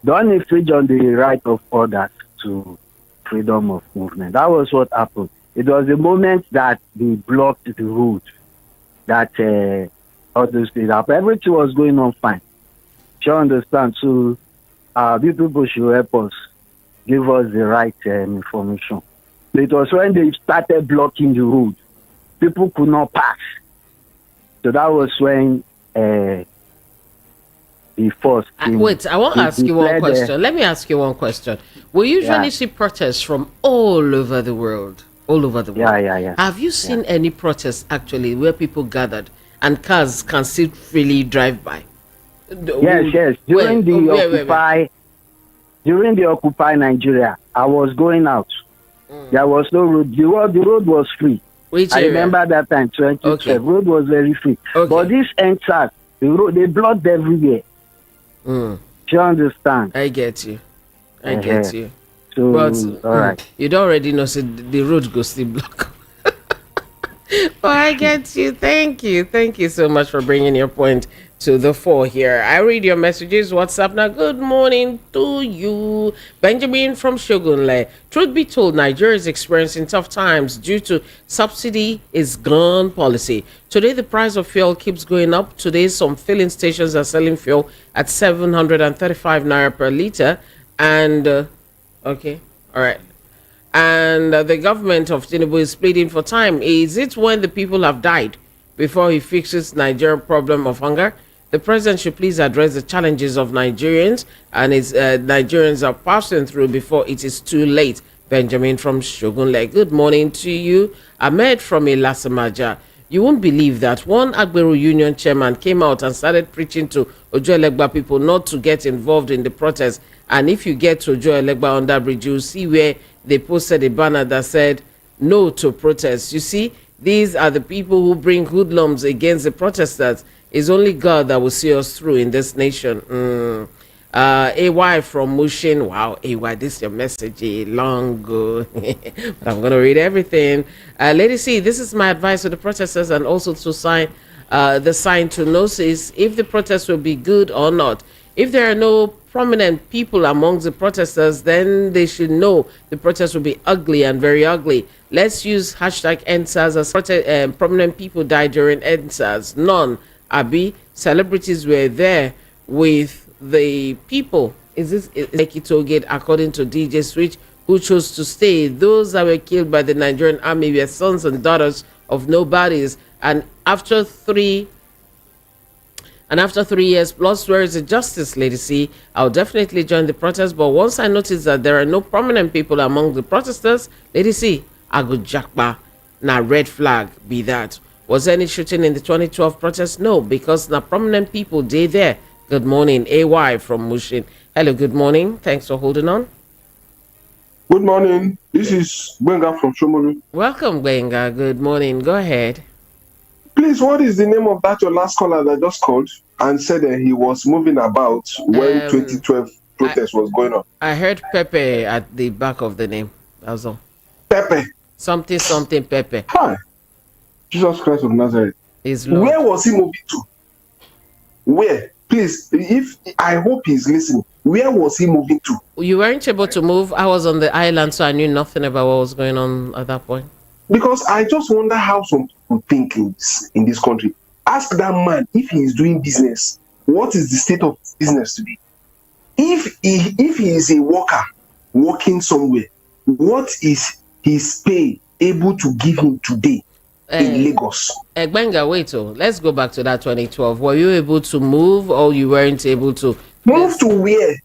don't infringe on the right of others to freedom of movement. That was what happened. It was the moment that they blocked the road that all those things happened. Everything was going on fine. You understand? So these people should help us, give us the right information. It was when they started blocking the road, people could not pass. So that was when the first. Wait, I want to ask you one question. Let me ask you one question. We usually see protests from all over the world. All over the world. Yeah. Have you seen any protests actually where people gathered and cars can still freely drive by? Yes. During the Occupy Nigeria, I was going out. There was no road. The road was free. Which I area? remember that time, 2012. Okay. Road was very free. Okay. But this NSAS, the road, they blocked everywhere. Do you understand? I get you. I get you. So, But all right. you don't already know, so the road goes still block. But I get you. Thank you. Thank you so much for bringing your point to the fore here. I read your messages. WhatsApp now. Good morning to you. Benjamin from Shogunle. Truth be told, Nigeria is experiencing tough times due to subsidy is gone policy. Today, the price of fuel keeps going up. Today, some filling stations are selling fuel at 735 naira per liter. And, okay, all right. And the government of Tinubu is pleading for time. Is it when the people have died before he fixes Nigerian problem of hunger? The president should please address the challenges of Nigerians and his Nigerians are passing through before it is too late. Benjamin from Shogunle. Good morning to you. Ahmed from Ilasamaja. You won't believe that one Agbero Union chairman came out and started preaching to Ojo-Elegba people not to get involved in the protest. And if you get to Ojo-Elegba under bridge, you'll see where they posted a banner that said no to protest. You see, these are the people who bring hoodlums against the protesters. It's only God that will see us through in this nation. AY from Mushin. Wow, AY, this is your message. Long go. But I'm going to read everything. Lady C, this is my advice to the protesters and also to sign the sign to notice if the protest will be good or not. If there are no prominent people amongst the protesters, then they should know the protest will be ugly and very ugly. Let's use hashtag EndSARS as prominent people died during EndSARS. None. Abi, celebrities were there with the people. Is this Lekki Gate according to DJ Switch, who chose to stay? Those that were killed by the Nigerian army were sons and daughters of nobodies. And after 3 years plus, where is the justice, Lady C? I'll definitely join the protest, but once I notice that there are no prominent people among the protesters, Lady C, I go jackba. Now red flag be that. Was any shooting in the 2012 protest? No, because now prominent people they there. Good morning, AY from Mushin. Hello, good morning. Thanks for holding on. Good morning. This is Benga from Shomolu. Welcome, Benga. Good morning. Go ahead. Please, what is the name of that your last caller that just called and said that he was moving about when 2012 protest was going on? I heard Pepe at the back of the name. That was all. Pepe. Something Pepe. Hi. Jesus Christ of Nazareth. Where was he moving to? Where? Please, if I hope he's listening. Where was he moving to? You weren't able to move. I was on the island, so I knew nothing about what was going on at that point. Because I just wonder how some people think in this country. Ask that man if he is doing business. What is the state of his business today? If he is a worker working somewhere, what is his pay able to give him today in Lagos? Benga, wait, let's go back to that 2012. Were you able to move, or you weren't able to move to where?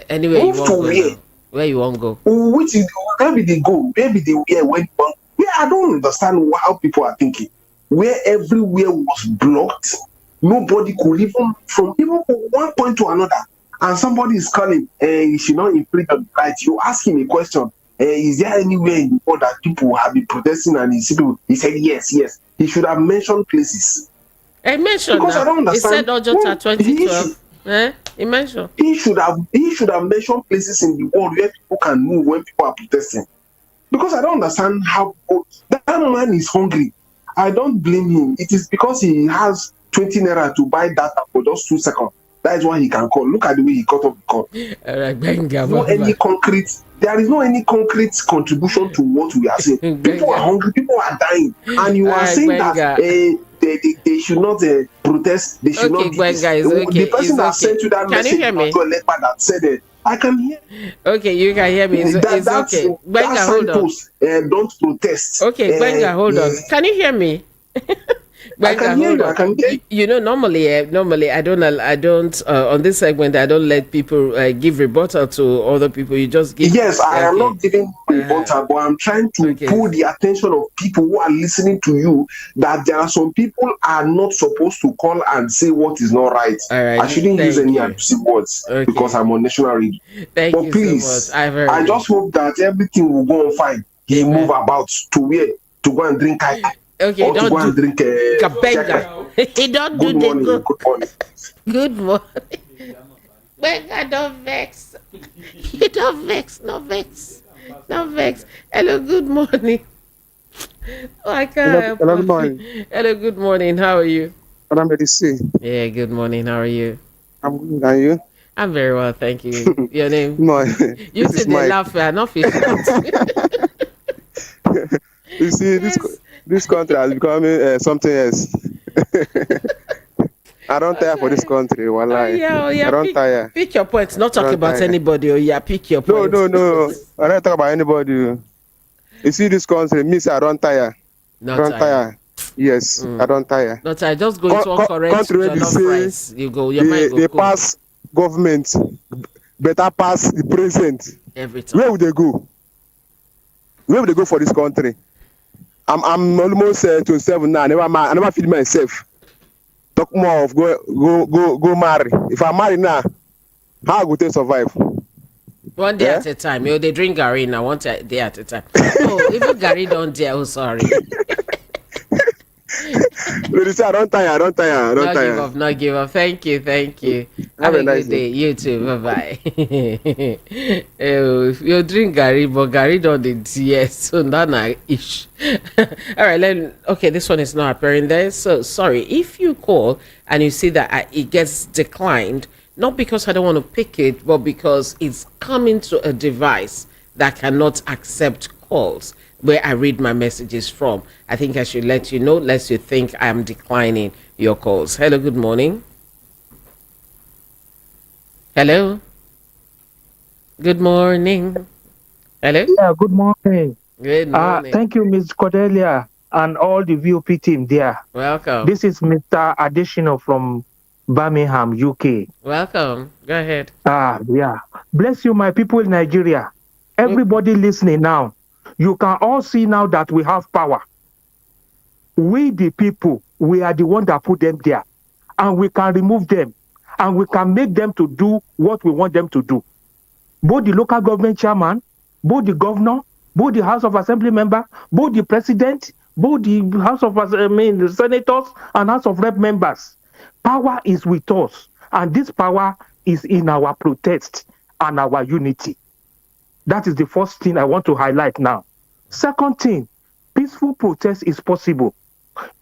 Anywhere move you want to go where? now. Where you want go? Which is where will they go? Where will they where when? Yeah, I don't understand how people are thinking. Where everywhere was blocked, nobody could even from one point to another. And somebody is calling, you should not infringe on the right. You ask him a question, is there anywhere in the world that people have been protesting? And he said yes. He should have mentioned places. I mentioned because that. I don't understand. He said Ojota 2012. He mentioned. He should have mentioned places in the world where people can move when people are protesting. Because I don't understand how that man is hungry. I don't blame him. It is because he has 20 naira to buy data for just 2 seconds. That is why he can call. Look at the way he cut off the call. There is no any concrete contribution to what we are saying. People are hungry, people are dying, and you are saying that they should not protest. They should not. The person that sent you that message that said I can hear. Okay, you can hear me. It's okay. Benga, hold on. Don't protest. Okay, Benga, hold on. Can you hear me? I can hear you. I can hear you. You know, normally I don't on this segment I don't let people give rebuttal to other people. You just give. Yes, I am not giving rebuttal, but I'm trying to pull the attention of people who are listening to you that there are some people are not supposed to call and say what is not right. All right. I shouldn't use any abusive words because I'm on national radio. Thank you please, so much. I just hope that everything will go on fine. He move about to where to go and drink. Okay, don't go and drink he don't do the good morning. Benga, don't vex. You don't vex, no vex. Hello, good morning. Oh, I can't. Hello, good morning. Hello, good morning. How are you? I'm ready to see. Yeah, good morning. How are you? I'm good. Are you? I'm very well, thank you. Your name? You see the laugh, I'm not feeling. You see, this country has become something else. I don't tire for this country. Wallahi. I don't tire. Pick your points. Not talk about anybody. Pick your points. No. I don't talk about anybody. You see, this country, I don't tire. I don't tire. Yes, I don't tire. Not I just go into a correct jollof rice. You go. Your mind go. They pass government, better pass the president. Every time. Where would they go? Where would they go for this country? I'm almost 27 now. I never feed myself. Talk more of go marry. If I marry now, how I go to survive? One day at a time. They drink Gary now. One day at a time. Oh, even Gary don't dare. Oh, sorry. I don't tire. Not give up. Thank you. Have a nice good day. You too. Bye. If you drink Gary, but Gary don't yes, so that's ish. All right, okay, this one is not appearing there. So sorry. If you call and you see that it gets declined, not because I don't want to pick it, but because it's coming to a device that cannot accept calls where I read my messages from, I think I should let you know, lest you think I'm declining your calls. Hello, good morning. Hello. Good morning. Hello. Yeah, good morning. Good morning. Thank you, Ms. Cordelia, and all the VOP team there. Welcome. This is Mr. Additional from Birmingham, UK. Welcome. Go ahead. Yeah. Bless you, my people in Nigeria. Everybody listening now. You can all see now that we have power. We, the people, we are the one that put them there. And we can remove them. And we can make them to do what we want them to do. Both the local government chairman, both the governor, both the House of Assembly member, both the president, both the House of the senators and House of Rep members. Power is with us. And this power is in our protest and our unity. That is the first thing I want to highlight now. Second thing, peaceful protest is possible.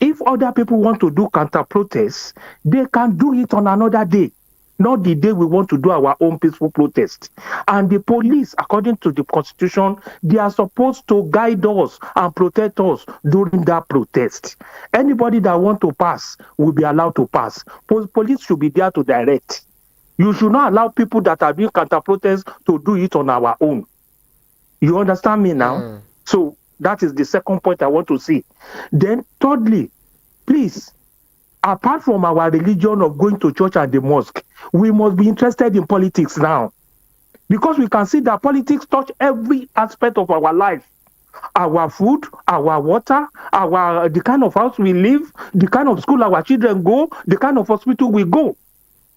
If other people want to do counter-protests, they can do it on another day. not the day we want to do our own peaceful protest. And the police, according to the constitution, they are supposed to guide us and protect us during that protest. Anybody that want to pass will be allowed to pass. Police should be there to direct. You should not allow people that are doing counter-protest to do it on our own. You understand me now? So that is the second point I want to see. Then thirdly, please, apart from our religion of going to church and the mosque, we must be interested in politics now. Because we can see that politics touch every aspect of our life. Our food, our water, the kind of house we live, the kind of school our children go, the kind of hospital we go.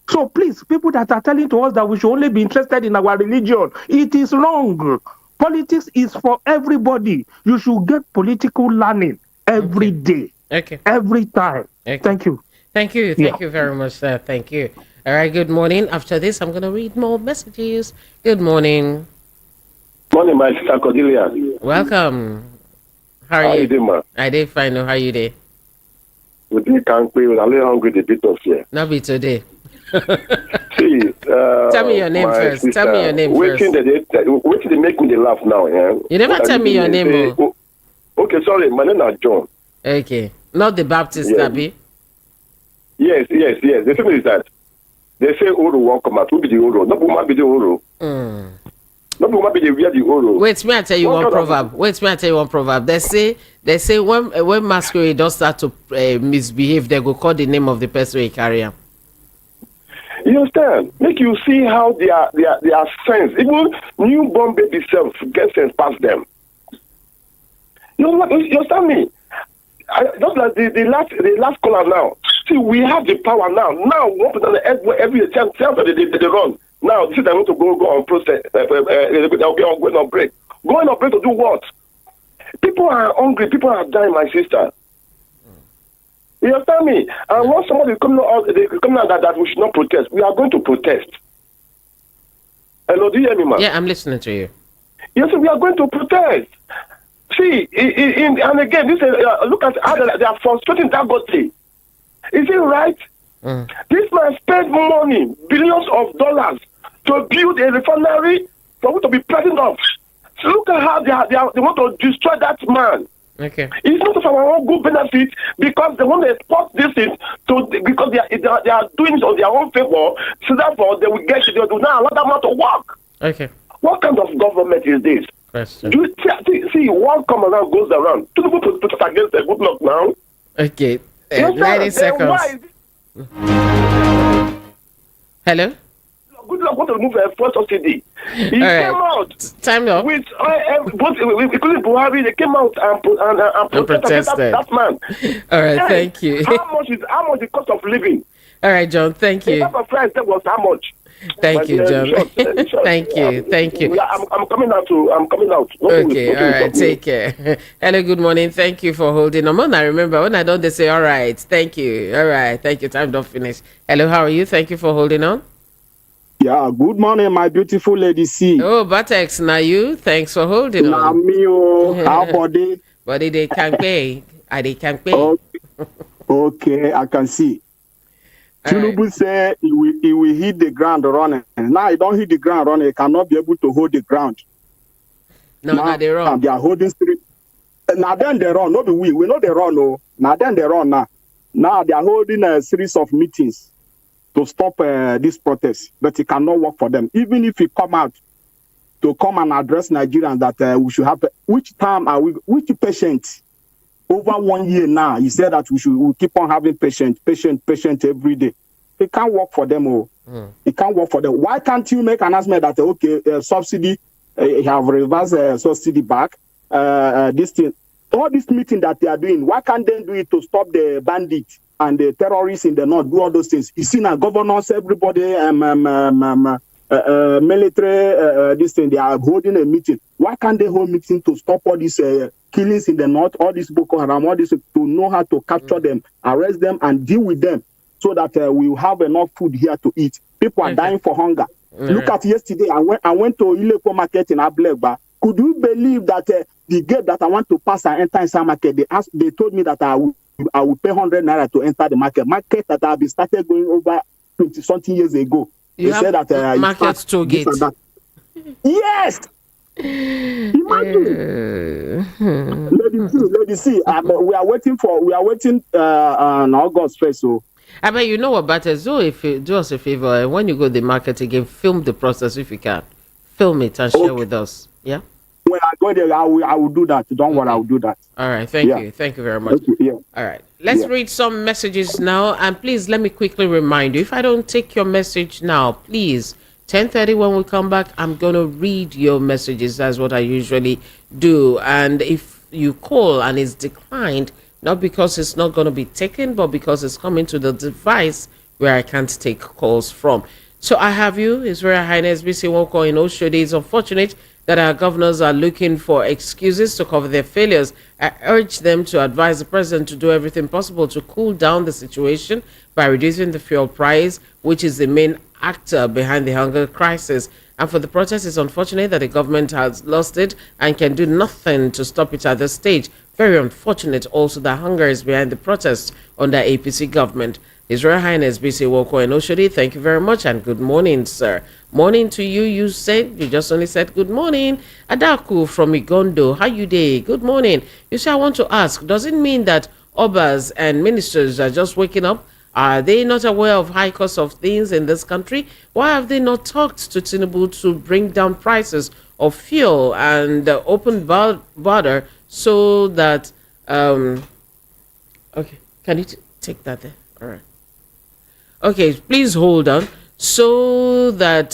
So please, people that are telling to us that we should only be interested in our religion, it is wrong. Politics is for everybody. You should get political learning every day. Okay. Every time. Okay. Thank you. Thank you. Thank you very much, sir. Thank you. All right, good morning. After this, I'm going to read more messages. Good morning. Morning, my sister Cordelia. Welcome. How are How you? you doing, ma? I did fine. How are you doing? We can't pay. We're a little hungry the bit of here. Not be today. See, Tell me your name my first. sister, Tell me your name first. Waiting they make me dey laugh now. Yeah? You never tell me your name. Okay, sorry. My name is John. Okay. Not the Baptist, Yes. Abi. Yes. The thing is that they say Oro won't come out. Who be the Oro? No woman be the Oro. No woman be the real the Oro. Wait, me I tell you one proverb. They say when masquerade don't start to misbehave, they go call the name of the person who carry them. You understand? Make you see how their sense. Even newborn baby self get sense past them. You understand me? Just like the last caller now. See, we have the power now. Now, we want to know every chance they run. Now, this is they want to go on process. They'll be going on break. Going on break to do what? People are hungry. People are dying, my sister. You understand me? And once somebody come out that we should not protest, we are going to protest. Hello, do you hear me, man? Yeah, I'm listening to you. Yes, we are going to protest. See, and again, this look at how they are frustrating Dangote. Is it right? This man spent money, billions of dollars, to build a refinery for him to be president of. So look at how they want to destroy that man. Okay. It's not for our own good benefit because they want to export this thing because they are doing it on their own favor, so therefore they will now allow that man to work. Okay. What kind of government is this? Question. See, one come around goes around. Tinubu put it against the good luck now. Okay. Yes, 90 seconds. why? Hello? Good luck want to remove a first subsidy. He came out. Time up. With including Buhari, they came out and protested that man. All right, Hey, thank you. How much the cost of living? All right, John, thank The you. type of price that was how much? Thank you, John. Thank you. I'm coming out. No, Okay, all right, take care. Hello, good morning. Thank you for holding on. I remember when I don't, they say, all right, thank you. All right, thank you. Time don't finish. Hello, how are you? Thank you for holding on. Yeah, good morning, my beautiful lady C. Oh, Batex, now you. Thanks for holding on. Now me, how body? Body, they can't pay. They can't pay. Okay, I can see. Tinubu say he will hit the ground running. Now he don't hit the ground running. He cannot be able to hold the ground. No, they run. They are holding street. Now then they run. No, we know they run. No, now then they run now. Now they are holding a series of meetings to stop this protest, but it cannot work for them. Even if he come out to come and address Nigerians that we should have, which patient? Over 1 year now, he said that we keep on having patient every day. It can't work for them. It can't work for them. Why can't you make an announcement that, okay, subsidy, have reversed subsidy back, this thing, all this meeting that they are doing, why can't they do it to stop the bandits and the terrorists in the north, do all those things? You see now, governors, everybody, military, this thing, they are holding a meeting. Why can't they hold meeting to stop all these killings in the north, all these Boko Haram, all this, to know how to capture them, arrest them, and deal with them, so that we will have enough food here to eat. People are dying for hunger. Look at yesterday, I went to Ileko market in Ablegba. Could you believe that the gate that I want to pass and enter inside market, they told me that I will pay 100 naira to enter the market. Market that I have started going over 20-something years ago. You they say have that you market start toll this gate. and that. Yes. Imagine. Lady C, we are waiting on August 1st. So I bet you know what, but if you do us a favor, when you go to the market again, film the process if you can. Film it and share with us. Yeah? when I go there, I will do that. Don't worry, I will do that. All right, thank you. Thank you very much. Okay, yeah. All right, let's read some messages now. And please, let me quickly remind you, if I don't take your message now, please, 10:30 when we come back, I'm going to read your messages. That's what I usually do. And if you call and it's declined, not because it's not going to be taken, but because it's coming to the device where I can't take calls from. So I have you, His Royal Highness BC Woko in Oshodi. It's unfortunate that our governors are looking for excuses to cover their failures. I urge them to advise the president to do everything possible to cool down the situation by reducing the fuel price, which is the main actor behind the hunger crisis. And for the protest, it's unfortunate that the government has lost it and can do nothing to stop it at this stage. Very unfortunate also that hunger is behind the protest under APC government. His Royal Highness BC Woko and Oshodi, thank you very much and good morning, sir. Morning to you. You just only said good morning. Adaku from Igondo, how you day? Good morning. You say, I want to ask, does it mean that obas and ministers are just waking up? Are they not aware of high cost of things in this country? Why have they not talked to Tinubu to bring down prices of fuel and open border so that okay, can you take that there? All right. Okay, please hold on. So that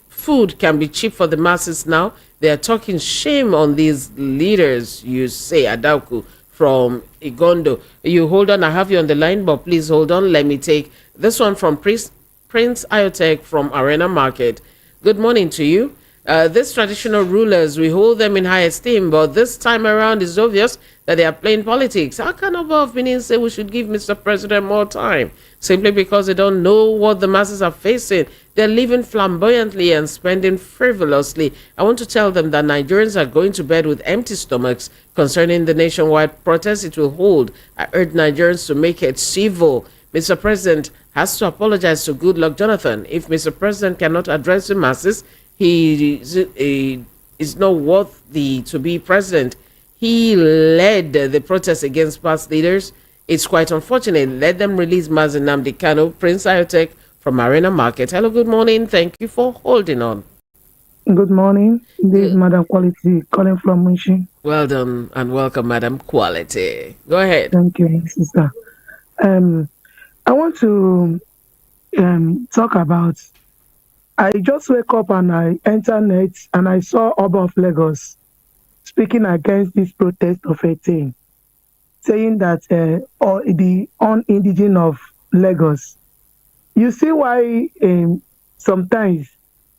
food can be cheap for the masses now. They are talking shame on these leaders, you say, Adaku from Igondo. You hold on, I have you on the line, but please hold on. Let me take this one from Prince Iotek from Arena Market. Good morning to you. These traditional rulers, we hold them in high esteem, but this time around it's obvious that they are playing politics. How can Oba of Benin say we should give Mr. President more time? Simply because they don't know what the masses are facing. They're living flamboyantly and spending frivolously. I want to tell them that Nigerians are going to bed with empty stomachs concerning the nationwide protest it will hold. I urge Nigerians to make it civil. Mr. President has to apologize to Goodluck Jonathan. If Mr. President cannot address the masses, he is not worthy to be president. He led the protest against past leaders. It's quite unfortunate. Let them release Mazi Nnamdi Kanu. Prince Iotek from Arena Market. Hello, good morning. Thank you for holding on. Good morning. This is Madam Quality calling from Munshi. Well done and welcome, Madam Quality. Go ahead. Thank you, sister. I want to talk about, I just wake up and I enter net and I saw Oba of Lagos speaking against this protest of 18, saying that or the un-indigenous of Lagos. You see why sometimes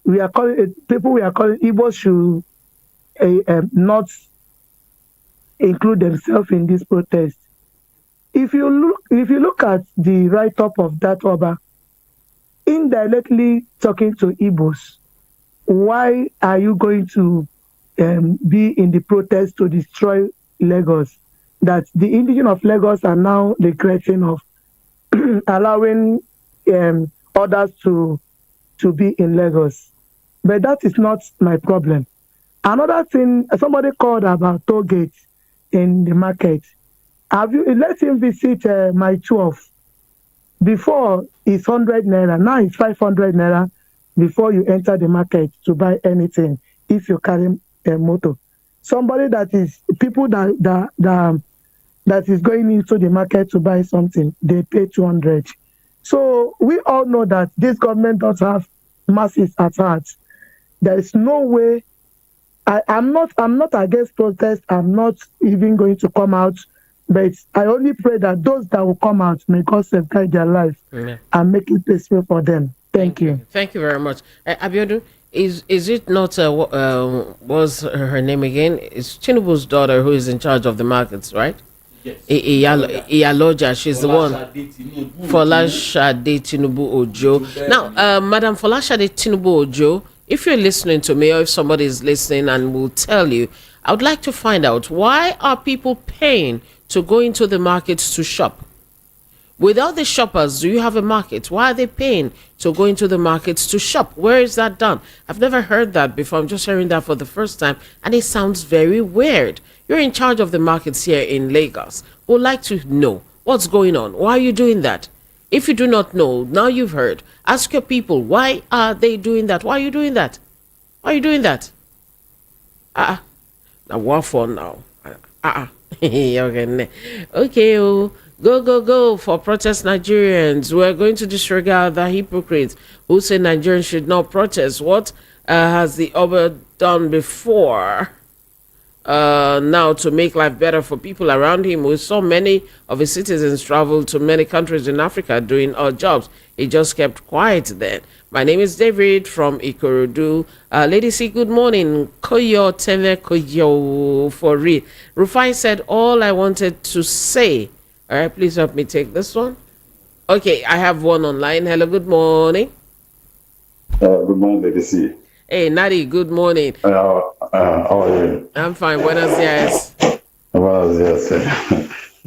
we are calling people we are calling Igbo should not include themselves in this protest. If you look at the write-up of that Oba, indirectly talking to Igbos, why are you going to be in the protest to destroy Lagos? That the indigenous of Lagos are now regretting of allowing others to be in Lagos. But that is not my problem. Another thing, somebody called about toll gates in the market. Let him visit my 12. Before it's 100 naira, now it's 500 naira before you enter the market to buy anything if you carry a motor. Somebody that is that is going into the market to buy something, they pay 200. So we all know that this government does have masses at heart. There is no way. I'm not against protest. I'm not even going to come out. But I only pray that those that will come out, may God safeguard their life and make it peaceful for them. Thank you. Thank you very much. Abiodun, is it not, what's her name again? It's Tinubu's daughter who is in charge of the markets, right? Yes. Iyaloja, she's the one. Folashade Tinubu Ojo. Now, Madam Folashade Tinubu Ojo, if you're listening to me or if somebody is listening and will tell you, I would like to find out, why are people paying to go into the markets to shop? Without the shoppers, do you have a market? Why are they paying to go into the markets to shop? Where is that done? I've never heard that before. I'm just hearing that for the first time, and it sounds very weird. You're in charge of the markets here in Lagos. Would like to know what's going on. Why are you doing that? If you do not know, now you've heard. Ask your people, why are they doing that? Why are you doing that? Why are you doing that? Now what for now? Okay, okay. Oh. Go for protest Nigerians. We're going to disregard the hypocrites who say Nigerians should not protest. What has the other done before? Now to make life better for people around him. We saw many of his citizens travel to many countries in Africa doing odd jobs. He just kept quiet then. My name is David from Ikorodu. Lady C, good morning. Koyo teme koyo for real. Rufai said all I wanted to say. All right, please help me take this one. Okay, I have one online. Hello, good morning. Good morning, Lady C. Hey, Nadi, good morning. How are you? I'm fine. Buenos dias. Buenos dias.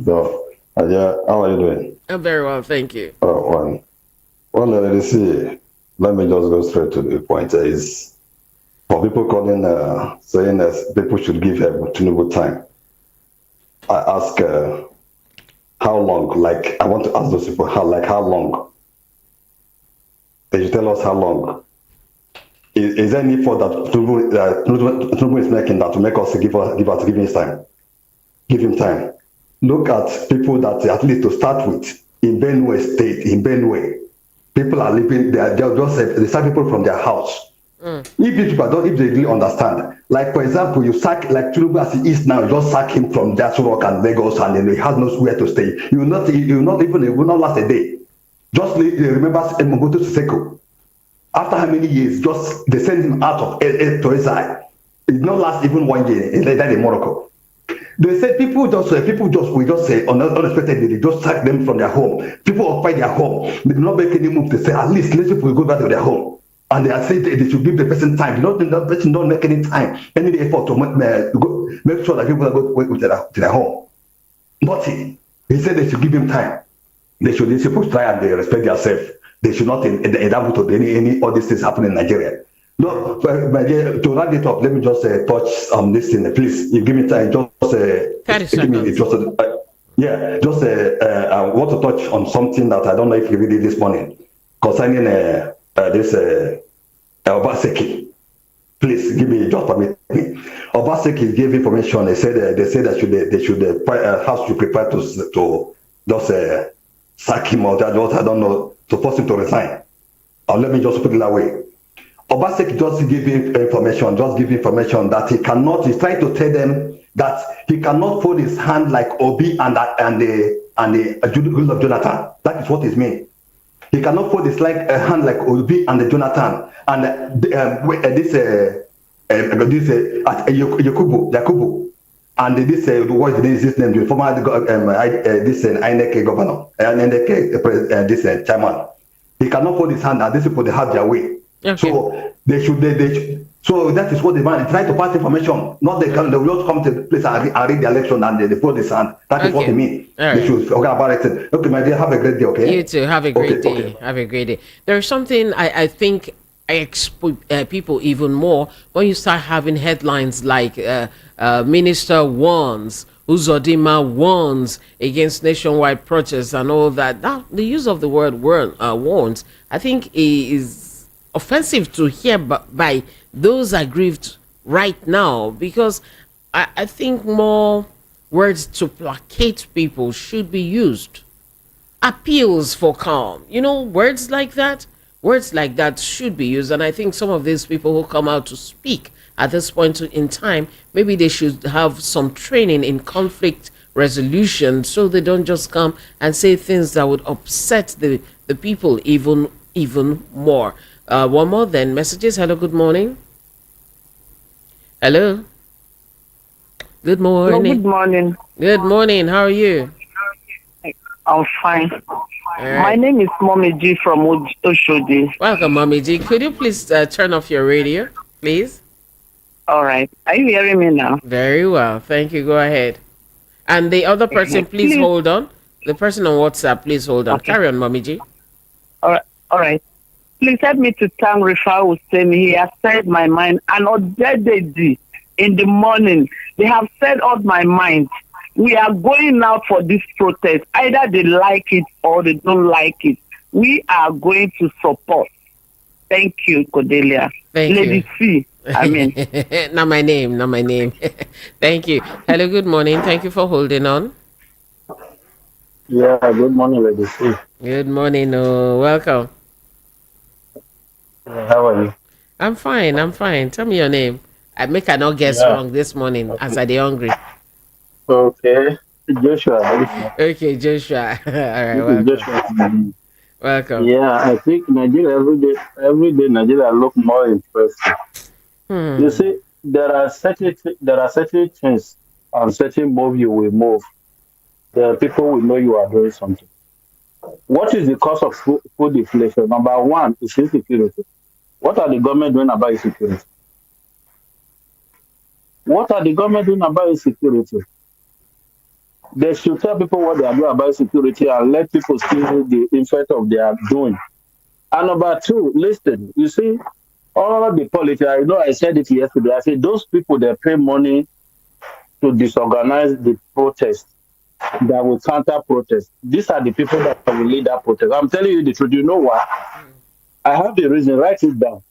So, how are you doing? I'm very well, thank you. Well, Lady C, let me just go straight to the point. Is for people calling, saying that people should give Tinubu time. I ask, how long? Like, I want to ask those people, how long? They should tell us how long. Is there any effort that Tinubu is making that to make us give him time? Give him time. Look at people that, at least to start with, in Benue State, in Benue, people are living, they sack people from their house. If these people don't, if they really understand, like for example, you sack, like Tinubu as he is now, you just sack him from that Rock and Lagos, and then he has nowhere to stay. It will not last a day. Just remember Mobutu Seko. After how many years, just they send him out of to exile. It did not last even 1 year. He died in Morocco. They said we just say unexpectedly, they just sack them from their home. People occupy their home. They do not make any move to say at least let people go back to their home. And they are saying they should give the person time. The person don't make any time, any effort to make sure that people go to their home. Nothing. He said they should give him time. They should try and they respect themselves. They should not endeavor to any all these things happen in Nigeria. No, but to round it up, let me just touch on this thing. Please, you give me time. Just give me just I want to touch on something that I don't know if you read it this morning concerning this Obaseki. Please give me just permit me. Obaseki gave information. They said they should House should prepare to just sack him or that. I don't know, to force him to resign. Or let me just put it that way. Obaseki just give information that he cannot. He's trying to tell them that he cannot fold his hand like Obi and the Goodluck Jonathan. That is what it means. He cannot fold his hand like Obi and the Jonathan and Yakubu and this what is his name? The former this INEC governor, INEC this chairman. He cannot fold his hand, and these people they have their way. Okay. So they should. So that is what they want. They try to pass information. Not they will not come to the place and read the election and they fold his hand. That is what they mean. Right. They should forget about it. Okay, my dear, have a great day. Okay. You too. Have a great day. Okay. Have a great day. There's something I think people even more when you start having headlines like Minister warns, Uzodinma warns against nationwide protests and all that. Now, the use of the word warns, I think, is offensive to hear by those aggrieved right now, because I think more words to placate people should be used. Appeals for calm, words like that should be used. And I think some of these people who come out to speak at this point in time, maybe they should have some training in conflict resolution so they don't just come and say things that would upset the people even more. One more then. Messages. Hello, good morning. Hello. Good morning. Hello, good morning. Good morning. How are you? I'm fine. Right. My name is Mommy G from Oshodi. Welcome, Mommy G. Could you please turn off your radio, please? All right. Are you hearing me now? Very well. Thank you. Go ahead. And the other person, please hold on. The person on WhatsApp, please hold on. Okay. Carry on, Mommy G. All right. Please help me to thank Rufai Oseni. He has said my mind. And Odededi in the morning, they have said on my mind. We are going out for this protest. Either they like it or they don't like it. We are going to support. Thank you, Cordelia. Thank Lady you. C. I mean. Not my name. Thank you. Hello, good morning. Thank you for holding on. Yeah, good morning, Lady C. Good morning. Welcome. Yeah, how are you? I'm fine. Tell me your name. I make I not guess Yeah. wrong this morning as I dey hungry. Okay. Joshua. Okay, Joshua. All right, This is welcome. Joshua. Welcome. Yeah, I think Nigeria every day Nigeria look more interesting. You see, there are certain things and certain move you will move. The people will know you are doing something. What is the cause of food inflation? Number one is insecurity. What are the government doing about insecurity? What are the government doing about insecurity? They should tell people what they are doing about security and let people see the effect of their doing. And number two, listen, you see, all the politics, I know I said it yesterday, I said those people that pay money to disorganize the protest, that will counter protest. These are the people that will lead that protest. I'm telling you the truth. You know what? I have the reason, write it down.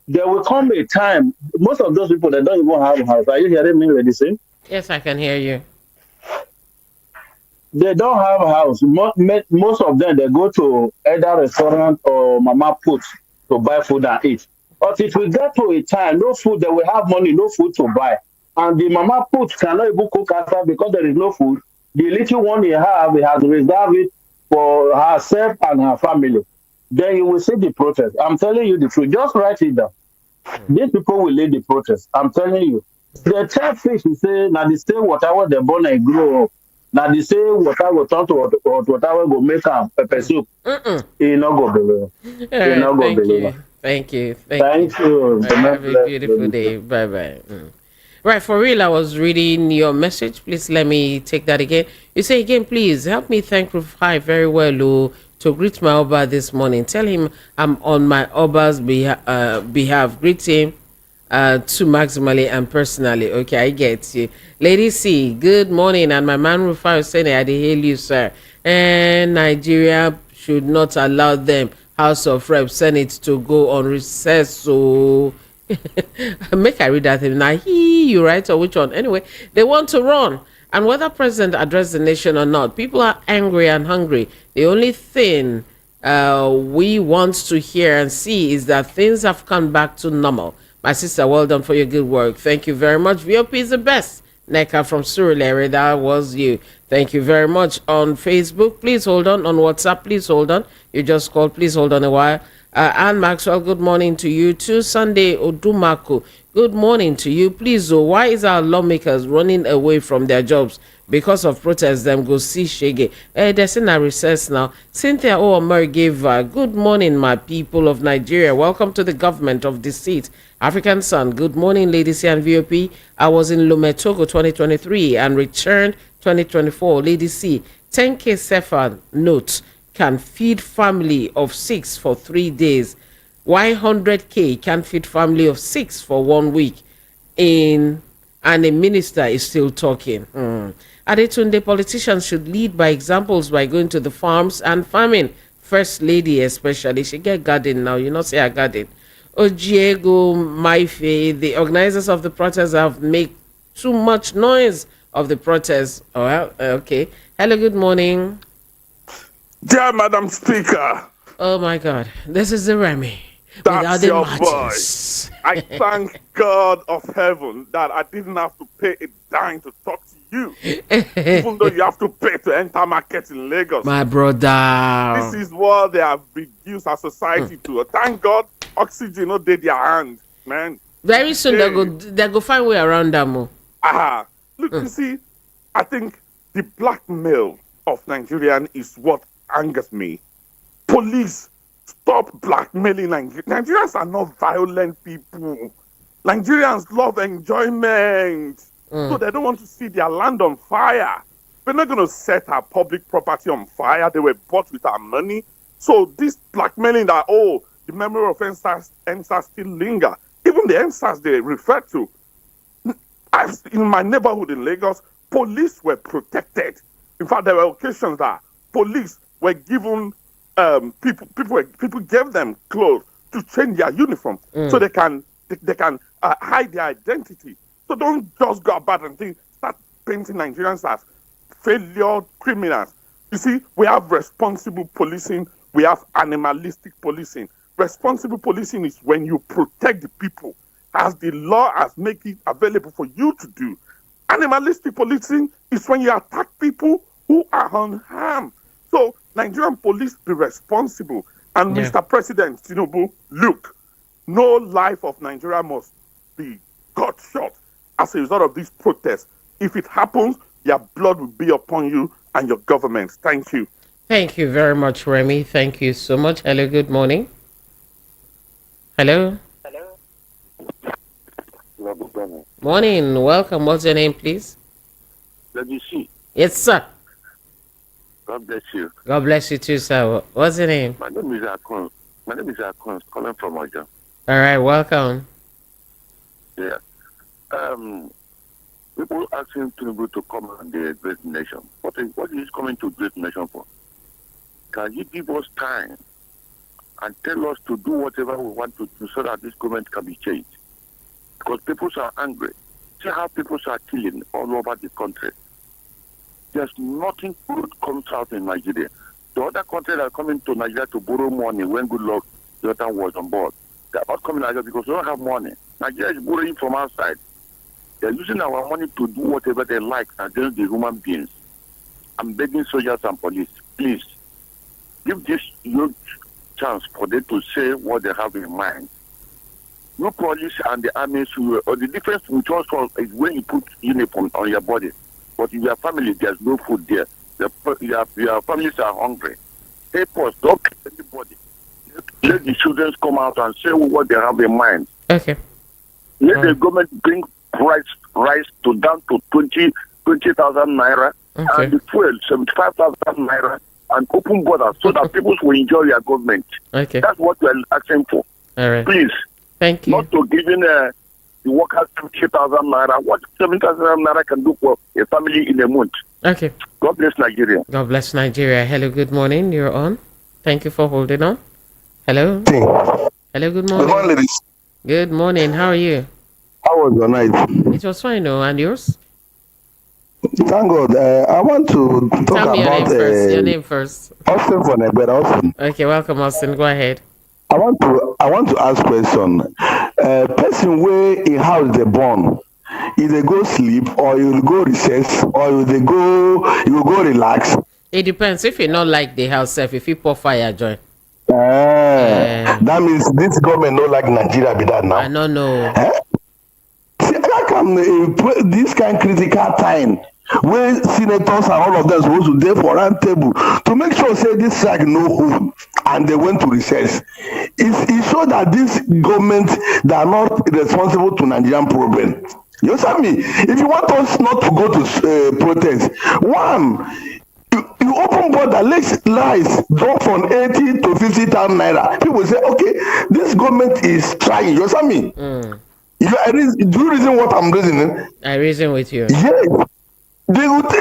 There will come a time, most of those people that don't even have a house. Are you hearing me, Lady Singh? Yes, I can hear you. They don't have a house. Most of them, they go to either restaurant or mama put to buy food and eat. But it will get to a time, no food, they will have money, no food to buy. And the mama put cannot even cook outside because there is no food. The little one he has reserved it for herself and her family. Then you will see the protest. I'm telling you the truth. Just write it down. These people will lead the protest. I'm telling you. The third fish, you say, now the same water where they born and grow up. Now the same water will turn to water will make a pepper soup. He not go below. He not go below. Thank you. Thank you. Have a beautiful day. Bye. Right, for real, I was reading your message. Please let me take that again. You say again, please help me thank Rufai very well to greet my Oba this morning. Tell him I'm on my Oba's behalf. Greet him too maximally and personally. Okay, I get you. Lady C, good morning. And my man Rufai Oseni, I dey hail you, sir. And Nigeria should not allow them, House of Reps, Senate, to go on recess. So make I read that thing. Now, you right, or which one? Anyway, they want to run. And whether president address the nation or not, people are angry and hungry. The only thing we want to hear and see is that things have come back to normal. My sister, well done for your good work. Thank you very much. VOP is the best. Neka from Surulere, that was you. Thank you very much. On Facebook, please hold on. On WhatsApp, please hold on. You just called, please hold on a while. Anne Maxwell, good morning to you too. Sunday Odumako, good morning to you. Please, why is our lawmakers running away from their jobs? Because of protests, them go see Shege. There's in a recess now. Cynthia Oomar gave good morning, my people of Nigeria. Welcome to the government of the seat. African Sun, good morning, ladies and VOP. I was in Lumetogo 2023 and returned 2024. Lady C, 10K Sefa note can feed family of 6 for 3 days. Why 100K can feed family of 6 for 1 week? And a minister is still talking. Adetunde, politicians should lead by examples by going to the farms and farming. First lady especially, she get garden now. You not say a garden. Ojiego Maife, the organizers of the protest have made too much noise of the protest. Oh, well, okay. Hello, good morning. Dear Madam Speaker. Oh my God, this is the Remy. That's your voice. I thank God of heaven that I didn't have to pay a dime to talk to you. Even though you have to pay to enter market in Lagos. My brother. This is what they have reduced our society to. Thank God, oxygen not did their hand, man. Very soon they go find way around them. Look, you see, I think the blackmail of Nigerian is what angers me. Police, stop blackmailing Nigerians. Nigerians are not violent people. Nigerians love enjoyment. So they don't want to see their land on fire. We're not going to set our public property on fire. They were bought with our money. So this blackmailing that, oh, the memory of NSAS still linger. Even the NSAS they refer to. In my neighborhood in Lagos, police were protected. In fact, there were occasions that police were given people gave them clothes to change their uniform so they can hide their identity. So don't just go about and start painting Nigerians as failure criminals. You see, we have responsible policing, we have animalistic policing. Responsible policing is when you protect the people as the law has made it available for you to do. Animalistic policing is when you attack people who are unharmed. So Nigerian police be responsible. And Mr. President Tinubu, look, no life of Nigeria must be cut short as a result of these protests. If it happens, your blood will be upon you and your government. Thank you. Thank you very much, Remy. Thank you so much. Hello, good morning. Hello. Morning. Welcome. What's your name, please? Let me see. Yes, sir. God bless you. God bless you too, sir. What's your name? My name is Akon. Calling from Oja. All right. Welcome. Yeah. People asking Tinubu to come on the great nation. What is he coming to great nation for? Can he give us time and tell us to do whatever we want to do so that this government can be changed? Because people are angry. See how people are killing all over the country. There's nothing good comes out in Nigeria. The other countries that are coming to Nigeria to borrow money when good luck the other was on board. They're not coming to Nigeria because they don't have money. Nigeria is borrowing from outside. They're using our money to do whatever they like against the human beings. I'm begging soldiers and police, please, give this huge chance for them to say what they have in mind. No police and the army, or the difference with us is when you put uniform on your body. But in your family, there's no food there. Your families are hungry. Help us, don't kill anybody. Let the children come out and say what they have in mind. Okay. Let the government bring rice to down to 20,000 naira, and the fuel 75,000 naira, and open borders so that people will enjoy their government. Okay. That's what we're asking for. All right. Please. Thank you. Not to giving the workers 70,000 naira. What 70,000 naira can do for a family in a month? Okay. God bless Nigeria. God bless Nigeria. Hello, good morning. You're on. Thank you for holding on. Hello. Hello, good morning. Good morning, ladies. Good morning. How are you? How was your night? It was fine, no? And yours? Thank God. I want to talk Tell me about your name first. Austin for Nebeda. Austin. Okay, welcome, Austin. Go ahead. I want to ask question. Person where a house they born, if they go sleep or you will go recess or you will go relax. It depends. If you not like the house, if you pour fire, join. That means this government not like Nigeria be that now. I don't know. See, how come this kind of critical time where senators and all of them supposed to dey for round table to make sure say this strike no hold and they went to recess? It show that this government they are not responsible to Nigerian problem. You understand me? If you want us not to go to protest, one, you open border, let's lies drop from 80 to 50,000 naira. People say, okay, this government is trying. You understand me? Do you reason what I'm reasoning? I reason with you. Yes. They would,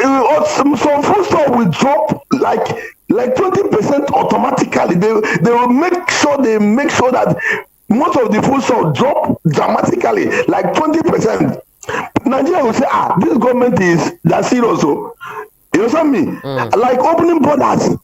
some food stuff will drop like 20% automatically. They will make sure that most of the food stuff drop dramatically, like 20%. Nigeria will say, this government is that serious. So, you understand me? Like opening borders.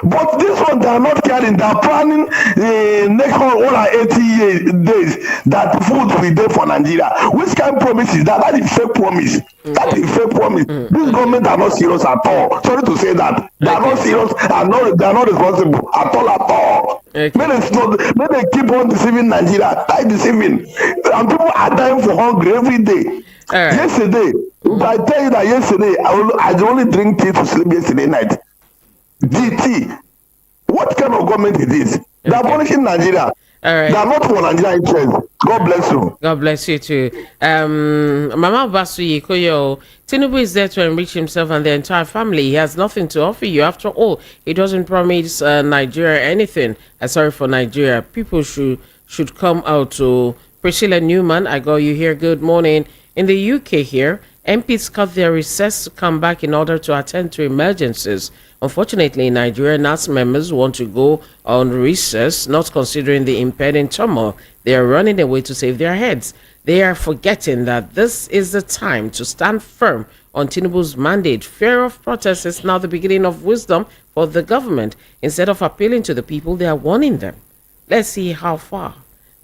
But this one, they are not caring. They are planning the next 180 days that food will be there for Nigeria. Which kind of promise is that? That is fake promise. That is fake promise. This government are not serious at all. Sorry to say that. They are not serious and they are not responsible at all. May they keep on deceiving Nigeria. Like deceiving. And people are dying for hunger every day. Yesterday, if I tell you that yesterday, I only drink tea to sleep yesterday night. DT. What kind of government is this? They are punishing Nigeria. They are not for Nigeria interest. God bless you. God bless you too. Mama Basu Yikoyo, Tinubu is there to enrich himself and the entire family. He has nothing to offer you. After all, he doesn't promise Nigeria anything. Sorry for Nigeria. People should come out to Priscilla Newman. I got you here. Good morning. In the UK here, MPs cut their recess to come back in order to attend to emergencies. Unfortunately, in Nigeria, NAS members want to go on recess, not considering the impending turmoil. They are running away to save their heads. They are forgetting that this is the time to stand firm on Tinubu's mandate. Fear of protest is now the beginning of wisdom for the government. Instead of appealing to the people, they are warning them. Let's see how far.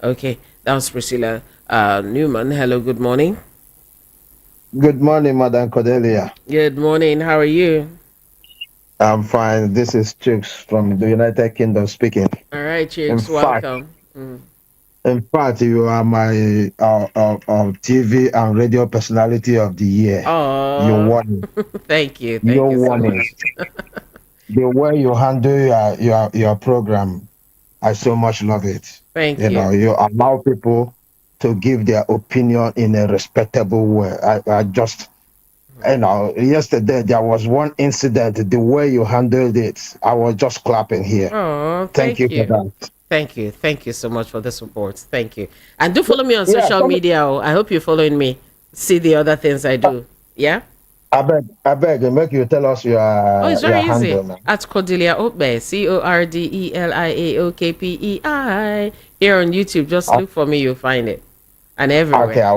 Okay, that was Priscilla Newman. Hello, good morning. Good morning, Madam Cordelia. Good morning. How are you? I'm fine. This is Chooks from the United Kingdom speaking. All right, Chooks, welcome. In fact, you are my TV and radio personality of the year. Oh, you won. Thank you. You So won it. The way you handle your program, I so much love it. Thank you. You know, you allow people to give their opinion in a respectable way. I just, you know, yesterday there was one incident, the way you handled it, I was just clapping here. Oh, thank you for that. Thank you. Thank you so much for the support. Thank you. And do follow me on social media. I hope you're following me. See the other things I do. Yeah? I beg, make you tell us your it's very easy. handle, At Cordelia Okpe, CORDELIA OKPEI. Here on YouTube, just look for me, you'll find it. And everywhere. Okay, I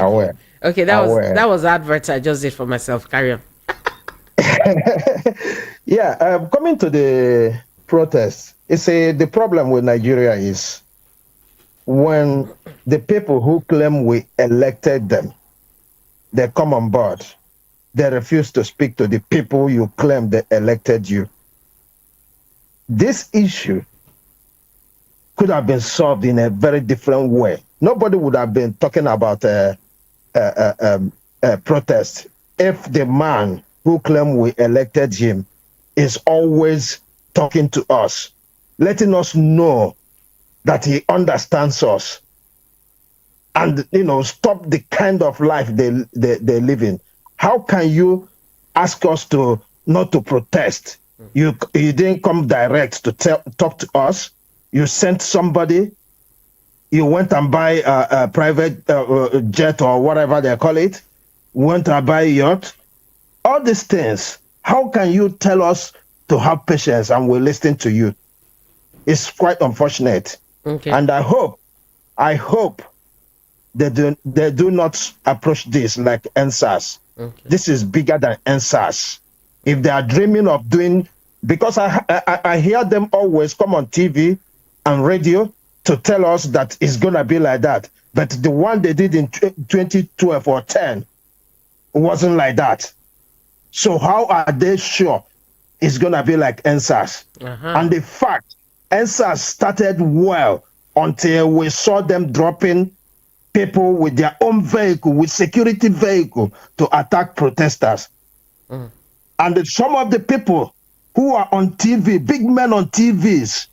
will. Okay, that was advert I just did for myself. Carry on. Yeah, coming to the protests, the problem with Nigeria is when the people who claim we elected them, they come on board, they refuse to speak to the people you claim they elected you. This issue could have been solved in a very different way. Nobody would have been talking about protest if the man who claimed we elected him is always talking to us, letting us know that he understands us, and stop the kind of life they live in. How can you ask us to not to protest? You didn't come direct to talk to us. You sent somebody. You went and buy a private jet or whatever they call it. Went and buy a yacht. All these things. How can you tell us to have patience and we're listening to you? It's quite unfortunate. Okay. And I hope they do not approach this like NSAS. Okay. This is bigger than NSAS. If they are dreaming of doing, because I hear them always come on TV and radio to tell us that it's going to be like that. But the one they did in 2012 or 10 wasn't like that. So how are they sure it's going to be like NSAS? And the fact, NSAS started well until we saw them dropping people with their own vehicle, with security vehicle, to attack protesters. And some of the people who are on TV, big men on TVs,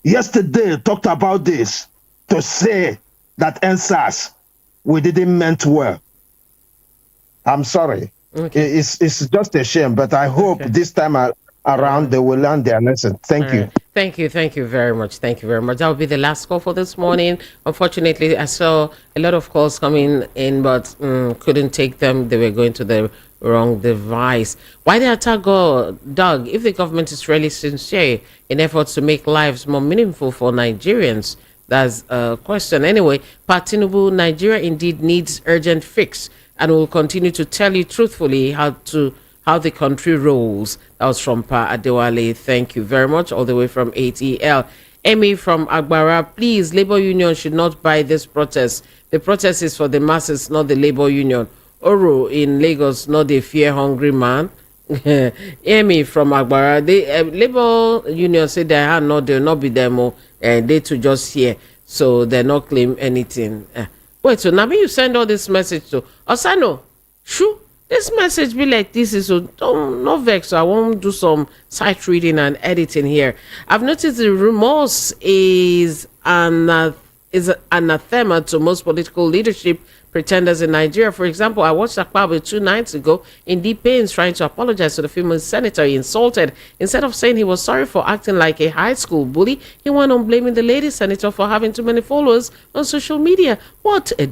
yesterday talked about this to say that NSAS, we didn't meant well. I'm sorry. Okay. It's just a shame, but I hope this time around they will learn their lesson. Thank you. Thank you very much. Thank you very much. That will be the last call for this morning. Unfortunately, I saw a lot of calls coming in, but couldn't take them. They were going to the wrong device. Why the attack Doug? If the government is really sincere in efforts to make lives more meaningful for Nigerians, that's a question. Anyway, Tinubu, Nigeria indeed needs urgent fix, and will continue to tell you truthfully how the country rolls. That was from Pa Adewale. Thank you very much. All the way from ATL. Emmy from Agbara, please, Labour Union should not buy this protest. The protest is for the masses, not the Labour Union. Oro in Lagos, not the fear-hungry man. Emmy from Agbara, the Labour Union said they will not be them, and they too just here, so they not claim anything. Wait, so now you send all this message to Osano? Shoo, this message be like this is so don't not vex. So I won't do some sight reading and editing here. I've noticed the remorse is is an anathema to most political leadership pretenders in Nigeria. For example, I watched Akpabio 2 nights ago in deep pains trying to apologize to the female senator he insulted. Instead of saying he was sorry for acting like a high school bully, he went on blaming the lady senator for having too many followers on social media. What a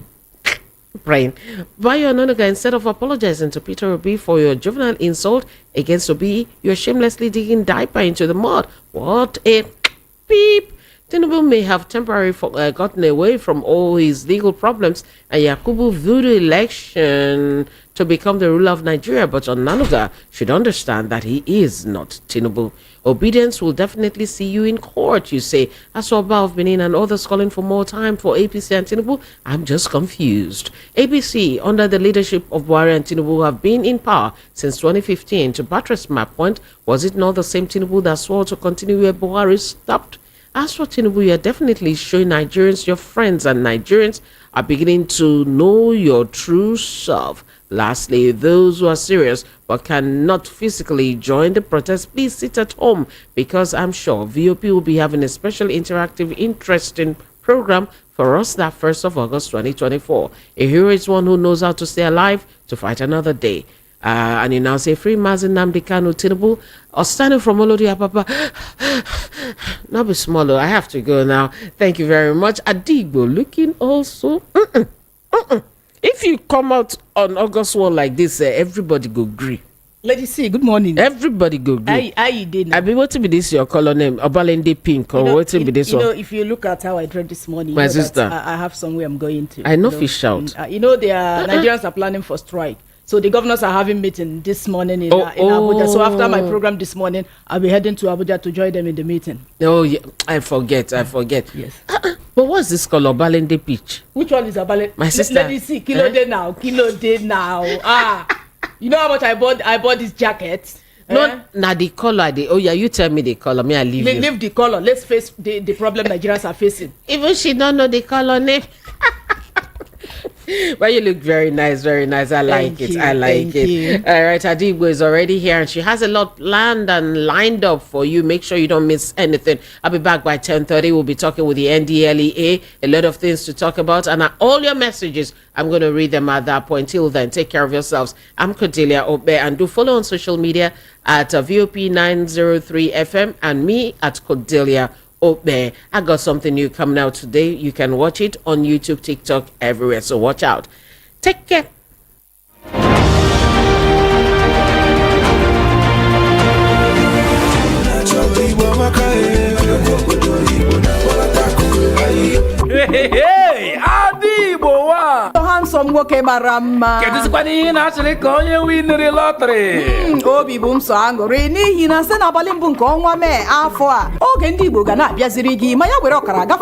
brain. Bayo Ononuga, instead of apologizing to Peter Obi for your juvenile insult against Obi, you're shamelessly digging diaper into the mud. What a beep. Tinubu may have temporarily gotten away from all his legal problems and Yakubu voodoo election to become the ruler of Nigeria, but Onanuga should understand that he is not Tinubu. Obedience will definitely see you in court, you say. As for Oba of Benin and others calling for more time for APC and Tinubu, I'm just confused. APC, under the leadership of Buhari and Tinubu, have been in power since 2015. To buttress my point, was it not the same Tinubu that swore to continue where Buhari stopped? As for Tinubu, you're definitely showing Nigerians your friends, and Nigerians are beginning to know your true self. Lastly, those who are serious but cannot physically join the protest, please sit at home, because I'm sure VOP will be having a special interactive, interesting program for us that 1st of August 2024. A hero is one who knows how to stay alive to fight another day. And you now say, Free Mazin Nnamdi Kanu Tinubu, or standing from Olodi Apapa. Not be smaller. I have to go now. Thank you very much. Adigbo looking also. If you come out on August 1 like this, everybody go agree. Lady C, good morning. Everybody go agree. How you did? I mean, what be this your color name? Obalende Pink, or what be this one? If you look at how I dressed this morning, my sister, I have somewhere I'm going to. I know fish out. Nigerians are planning for strike. So the governors are having meeting this morning in Abuja. So after my program this morning, I'll be heading to Abuja to join them in the meeting. Oh, yeah. I forget. Yes. But what's this color? Balende Peach. Which one is Balende? My sister. Let me see. Kilo day now. You know how much I bought this jacket? No, the color. You tell me the color. Me, I leave you. Leave the color. Let's face the problem Nigerians are facing. Even she don't know the color name. But you look very nice, very nice. I like it. All right, Adigbo is already here and she has a lot planned and lined up for you. Make sure you don't miss anything. I'll be back by 10:30. We'll be talking with the NDLEA. A lot of things to talk about. And all your messages, I'm going to read them at that point. Till then, take care of yourselves. I'm Cordelia Obe, and do follow on social media at VOP903FM and me at Cordelia Obe. I got something new coming out today. You can watch it on YouTube, TikTok, everywhere. So watch out. Take care. Hey, Adigbo wa. Handsome nwoke mara mma. Kedụzikwa n'ihe na-achịrị ka onye winere lọtrị? Obi bụ m so aṅụrị n'ihi na site n'abalị mbụ nke ọnwa Mee afọ a, oge ndị Igbo ga na-abịaziri gị ma ya were ọkara agafe